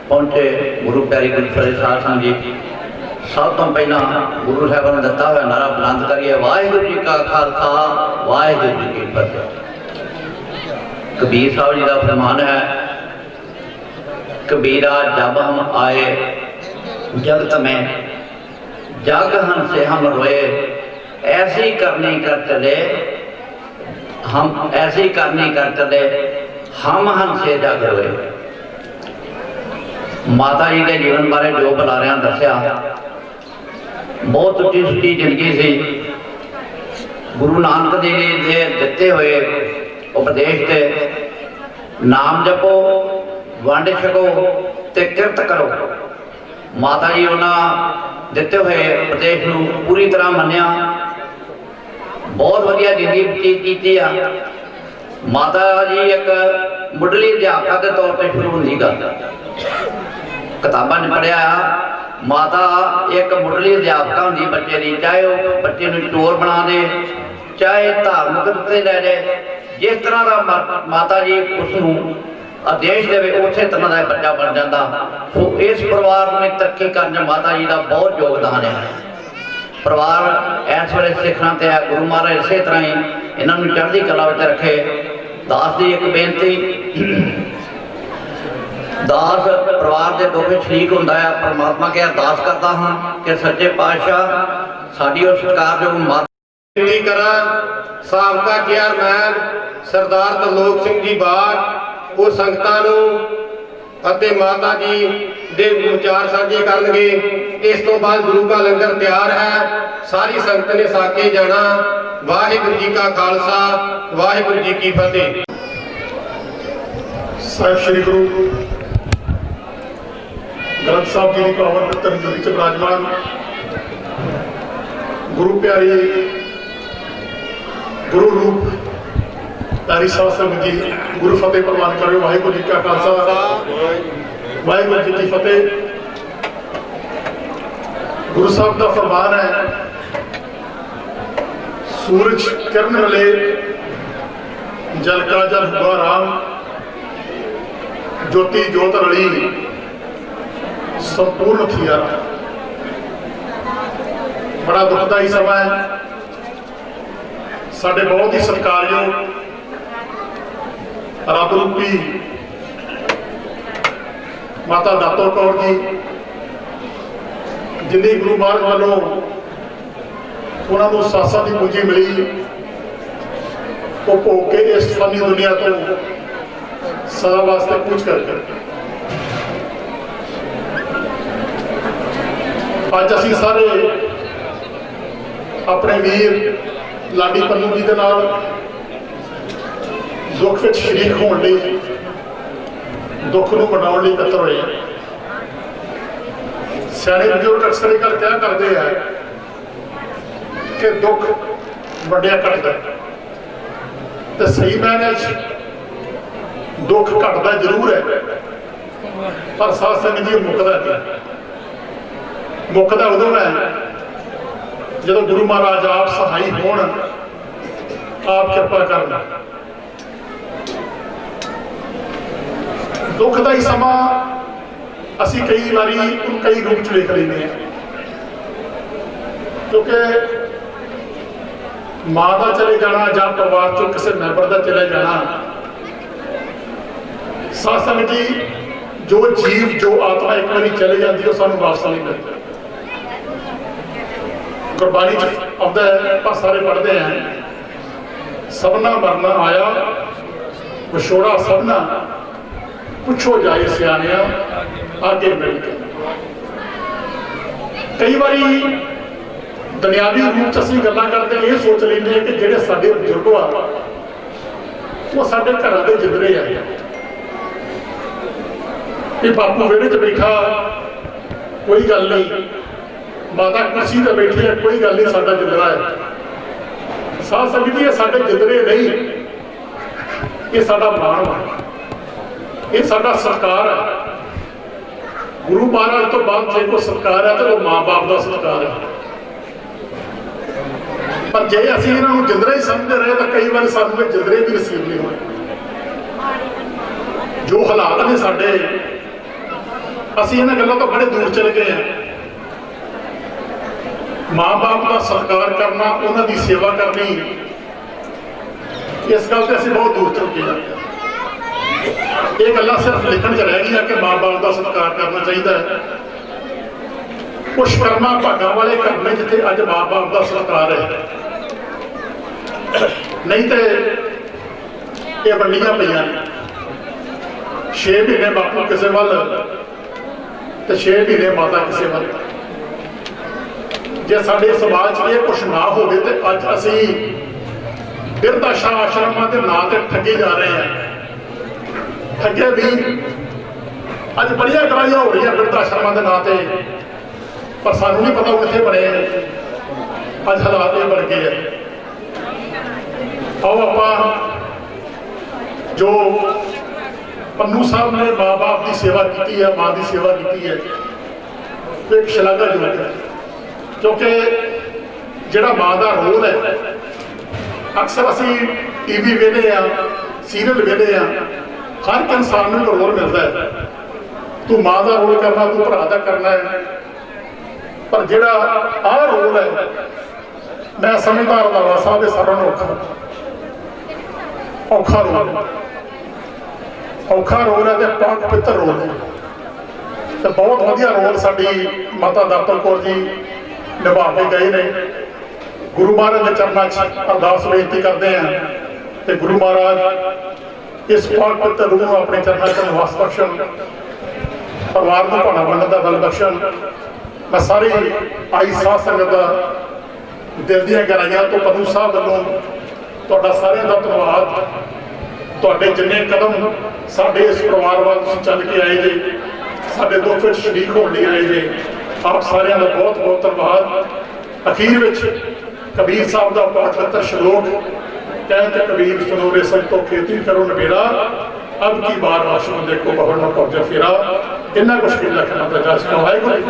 [SPEAKER 9] पहुंचे गुरु प्यारी गुरु साहिब संघ जी। सब तो पहला गुरु साहब ने दिता हुआ नारा बुलंद करिए, वाहिगुरू जी का खालसा वाहिगुरू जी की फतेह। कबीर साहब जी का फरमान है, कबीरा जब हम आए जगत में जग हंसे हम रोए, ऐसी करनी कर चले हम, ऐसी करनी कर चले हम हंसे जग रोए। माता जी के जीवन बारे जो बुलारिया दसिया, बहुत उच्ची सुच्ची जिंदगी सी। गुरु नानक जी के दिते हुए उपदेश से नाम जपो, वंड छको ते किरत करो। माता जी उन्होंने दिते हुए उपदेश को पूरी तरह मनिया, बहुत वधिया जिंदगी बतीत की। माता जी एक मुढ़ली अध्यापक के तौर पर शुरू होंगी गल, किताबों ने पढ़िया माता एक मुढ़ली अध्यापक होंगी बच्चे की, चाहे वह बच्चे को चोर बना दे, चाहे धार्मिक उत्ते लै जाए, जिस तरह का माता जी उसनों आदेश देवे उस तरह का बच्चा बन जाता। सो इस परिवार में तरक्की करने माता जी का बहुत योगदान है। परिवार इस वे सिखना तो है, गुरु महाराज इस तरह ही इन्होंने चढ़ती कला रखे। दास की एक बेनती, दास परिवार के दुख शरीक होंदा है, परमात्मा के अरदास करता हाँ कि सच्चे पातशाह साडी उस सत्कारयोग माता
[SPEAKER 2] करा साबका चेयरमैन सरदार तरलोक सिंह जी बाग और संगतां नूं अते माता जी दे विचार साझे करनगे। इस तो बाद गुरु का लंगर तैयार है, सारी संगत ने साके जाना। वाहिगुरू जी का खालसा वाहिगुरू जी की फतेह।
[SPEAKER 6] साहिब श्री गुरु ग्रंथ साहब जी की पावन पवित्र हजूरी च विराजमान गुरु प्यारी गुरु रूप प्यारी साध संगत जी, गुरु फतेह प्रवान करो। वाहिगुरू जी का खालसा वाहिगुरू जी की फतेह। गुरु साहब का फरमान है, सूरज किरण मिले जल का जल हुआ राम, ज्योति ज्योत रली संपूर्ण थिया। बड़ा दुखदाई समा है। साडे बहुत ही सत्कारयोग रब रूपी माता दातो कौर जी, जिन्हें गुरु महाराज वालों उन्होंने सासा की पूंजी मिली, वो भोग के इस फनी दुनिया तो सदा वास्ते कूच कर अज असी सारे अपने वीर लाडी पन्नू जी के नाल दुख में शरीक होने दुख को मनाने लिए इकट्ठे हुए हैं। सियाणे बजुर्ग अक्सर ये गल क्या करते हैं कि दुख वड्डिया घटता है, तो सही मायने दुख घटता जरूर है, पर साध संगत जी मुकदा नहीं। मुकदा उदों है जो गुरु महाराज आप सहाई होण, आप कृपा करना। दुख का ही समा असी कई बारी कई रूप च देख लेंगे हैं, क्योंकि मां का चले जाना या परिवार चो किसी मैंबर का चले जाना, साध संगत जी जो जीव जो आत्मा एक बार चले जाती है सानू वापस नहीं मिलती। गुरबाणी आउंदा है, आप सारे पढ़ते हैं, सबना मरना आया विछोड़ा सबना, पुछो जाए सियाणिया आगे मिल के। कई बारी दुनियावी रूप च असीं गल्लां करते हैं, ये सोच लेंगे हैं कि जिहड़े साडे बजुर्ग आ वो साडे घरां दे जिंदरे आ, कि बापू वेहड़े च बैठा कोई गल नहीं, माता कुर्सी ते बैठी है कोई गल नहीं, साडा जिंदरा है। साध संगत जी साडे जिंदरे नहीं, ये साडा माण वा, ये साडा सरकार है।
[SPEAKER 10] ਗੁਰੂ ਮਹਾਰਾਜ ਤੋਂ ਬਾਅਦ ਜੇ ਕੋਈ ਸਤਿਕਾਰ ਹੈ ਤਾਂ ਉਹ ਮਾਂ-ਬਾਪ ਦਾ ਸਤਿਕਾਰ ਹੈ। ਪਰ ਜੇ ਅਸੀਂ ਇਹਨਾਂ ਨੂੰ ਜਿੰਦਰੇ ਹੀ ਸਮਝਦੇ ਰਹੇ ਤਾਂ ਕਈ ਵਾਰ ਸਾਨੂੰ ਇਹ ਜਿੰਦਰੇ ਵੀ ਨਸੀਬ ਨਹੀਂ ਹੋਏ। ਜੋ ਹਾਲਾਤ ਨੇ ਸਾਡੇ, ਅਸੀਂ ਇਹਨਾਂ ਗੱਲਾਂ ਤੋਂ ਬੜੇ ਦੂਰ ਚਲੇ ਗਏ ਹਾਂ। ਮਾਂ-ਬਾਪ ਦਾ ਸਤਿਕਾਰ ਕਰਨਾ, ਉਹਨਾਂ ਦੀ ਸੇਵਾ ਕਰਨੀ, ਇਸ ਗੱਲ ਤੇ ਅਸੀਂ ਬਹੁਤ ਦੂਰ ਚੁੱਕੇ ਹਾਂ। ਇਹ ਗੱਲਾਂ ਸਿਰਫ ਲਿਖਣ 'ਚ ਰਹਿ ਗਈਆਂ ਕਿ ਮਾਂ-ਬਾਪ ਦਾ ਸਤਿਕਾਰ ਕਰਨਾ ਚਾਹੀਦਾ ਹੈ। ਕੁਛ ਕਰਮਾਂ ਭਾਗਾਂ ਵਾਲੇ ਘਰ ਨੇ ਜਿੱਥੇ ਅੱਜ ਮਾਂ-ਬਾਪ ਦਾ ਸਤਿਕਾਰ ਹੈ, ਨਹੀਂ ਤੇ ਇਹ ਵੰਡੀਆਂ ਪਈਆਂ ਨੇ। 6 ਮਹੀਨੇ ਬਾਪੂ ਕਿਸੇ ਵੱਲ ਤੇ 6 ਮਹੀਨੇ ਮਾਤਾ ਕਿਸੇ ਵੱਲ। ਜੇ ਸਾਡੇ ਸਮਾਜ 'ਚ ਇਹ ਕੁਛ ਨਾ ਹੋਵੇ ਤੇ ਅੱਜ ਅਸੀਂ ਬਿਰਧ ਆਸ਼ਰਮਾਂ ਦੇ ਨਾਂ ਤੇ ਠੱਗੇ ਜਾ ਰਹੇ ਹਾਂ। ਠੱਗੇ ਵੀ ਅੱਜ ਬੜੀਆਂ ਕਰਾਈਆਂ ਹੋ ਰਹੀਆਂ ਬਿਰਧ ਆਸ਼ਰਮਾਂ ਦੇ ਨਾਂ ਤੇ, ਪਰ ਸਾਨੂੰ ਨਹੀਂ ਪਤਾ ਉਹ ਕਿੱਥੇ ਬਣੇ। ਅੱਜ ਹਾਲਾਤ ਇਹ ਬਣ ਗਏ ਆ। ਆਓ ਆਪਾਂ ਜੋ ਪੰਨੂ ਸਾਹਿਬ ਨੇ ਮਾਂ-ਬਾਪ ਦੀ ਸੇਵਾ ਕੀਤੀ ਹੈ, ਮਾਂ ਦੀ ਸੇਵਾ ਕੀਤੀ ਹੈ, ਇੱਕ ਸ਼ਲਾਘਾਯੋਗ ਹੈ। ਕਿਉਂਕਿ ਜਿਹੜਾ ਮਾਂ ਦਾ ਰੋਲ ਹੈ, ਅਕਸਰ ਅਸੀਂ ਟੀਵੀ ਵੇਖਦੇ ਹਾਂ, ਸੀਰੀਅਲ ਵੇਖਦੇ ਹਾਂ, ਹਰ ਇੱਕ ਇਨਸਾਨ ਨੂੰ ਰੋਲ ਮਿਲਦਾ ਹੈ। ਤੂੰ ਮਾਂ ਦਾ ਰੋਲ ਕਰਨਾ, ਤੂੰ ਭਰਾ ਦਾ ਕਰਨਾ ਹੈ। ਪਰ ਜਿਹੜਾ ਆਹ ਰੋਲ ਹੈ, ਮੈਂ ਸਮਝਦਾ ਰੰਧਾਵਾ ਸਾਹਿਬ ਦੇ ਸਾਰਿਆਂ ਨੂੰ ਔਖਾ ਰੋਲ ਹੈ। ਔਖਾ ਰੋਲ ਹੈ ਤੇ ਪਾਕ ਪਵਿੱਤਰ ਰੋਲ ਹੈ ਤੇ ਬਹੁਤ ਵਧੀਆ ਰੋਲ ਸਾਡੀ ਮਾਤਾ ਦਾਤੋ ਕੌਰ ਜੀ ਨਿਭਾ ਕੇ ਗਏ ਨੇ। ਗੁਰੂ ਮਹਾਰਾਜ ਦੇ ਚਰਨਾਂ 'ਚ ਅਰਦਾਸ ਬੇਨਤੀ ਕਰਦੇ ਹਾਂ ਤੇ ਗੁਰੂ ਮਹਾਰਾਜ ਇਸ ਪਾਕ ਪਵਿੱਤਰ ਰੂਹ ਨੂੰ ਆਪਣੇ ਚਰਨਾਂ 'ਚ ਨਿਵਾਸ ਬਖਸ਼ਣ, ਪਰਿਵਾਰ ਨੂੰ ਭਾਣਾ ਬਣਨ ਦਾ ਬਲ ਬਖਸ਼ਣ। ਮੈਂ ਸਾਰੀ ਆਈ ਸਾਧ ਸੰਗਤ ਦਾ ਦਿਲ ਦੀਆਂ ਗਹਿਰਾਈਆਂ ਤੋਂ ਪੰਨੂ ਸਾਹਿਬ ਵੱਲੋਂ ਤੁਹਾਡਾ ਸਾਰਿਆਂ ਦਾ ਧੰਨਵਾਦ। ਤੁਹਾਡੇ ਜਿੰਨੇ ਕਦਮ ਸਾਡੇ ਇਸ ਪਰਿਵਾਰ ਵੱਲ ਤੁਸੀਂ ਚੱਲ ਕੇ ਆਏ ਜੇ, ਸਾਡੇ ਦੁੱਖ ਵਿੱਚ ਸ਼ਰੀਕ ਹੋਣ ਲਈ ਆਏ ਜੇ, ਆਪ ਸਾਰਿਆਂ ਦਾ ਬਹੁਤ ਬਹੁਤ ਧੰਨਵਾਦ। ਅਖੀਰ ਵਿੱਚ ਕਬੀਰ ਸਾਹਿਬ ਦਾ ਪਵਿੱਤਰ ਸ਼ਲੋਕ ਕਹਿ ਕਬੀਰ ਸੁਨੋਰੇ ਸਭ ਤੋਂ ਖੇਤੀ ਕਰੋ ਨਵੇੜਾ, ਅਬ ਕੀ ਬਾਰ ਆਸ਼ਰਮ ਦੇਖੋ ਬਵਣ ਨੂੰ ਕਬਜ਼ਾ ਫੇਰਾ। ਇੰਨਾ ਕੁਛ ਕਿ ਲਖਣਾ ਦਾ ਜਸ ਵਾਹਿਗੁਰੂ।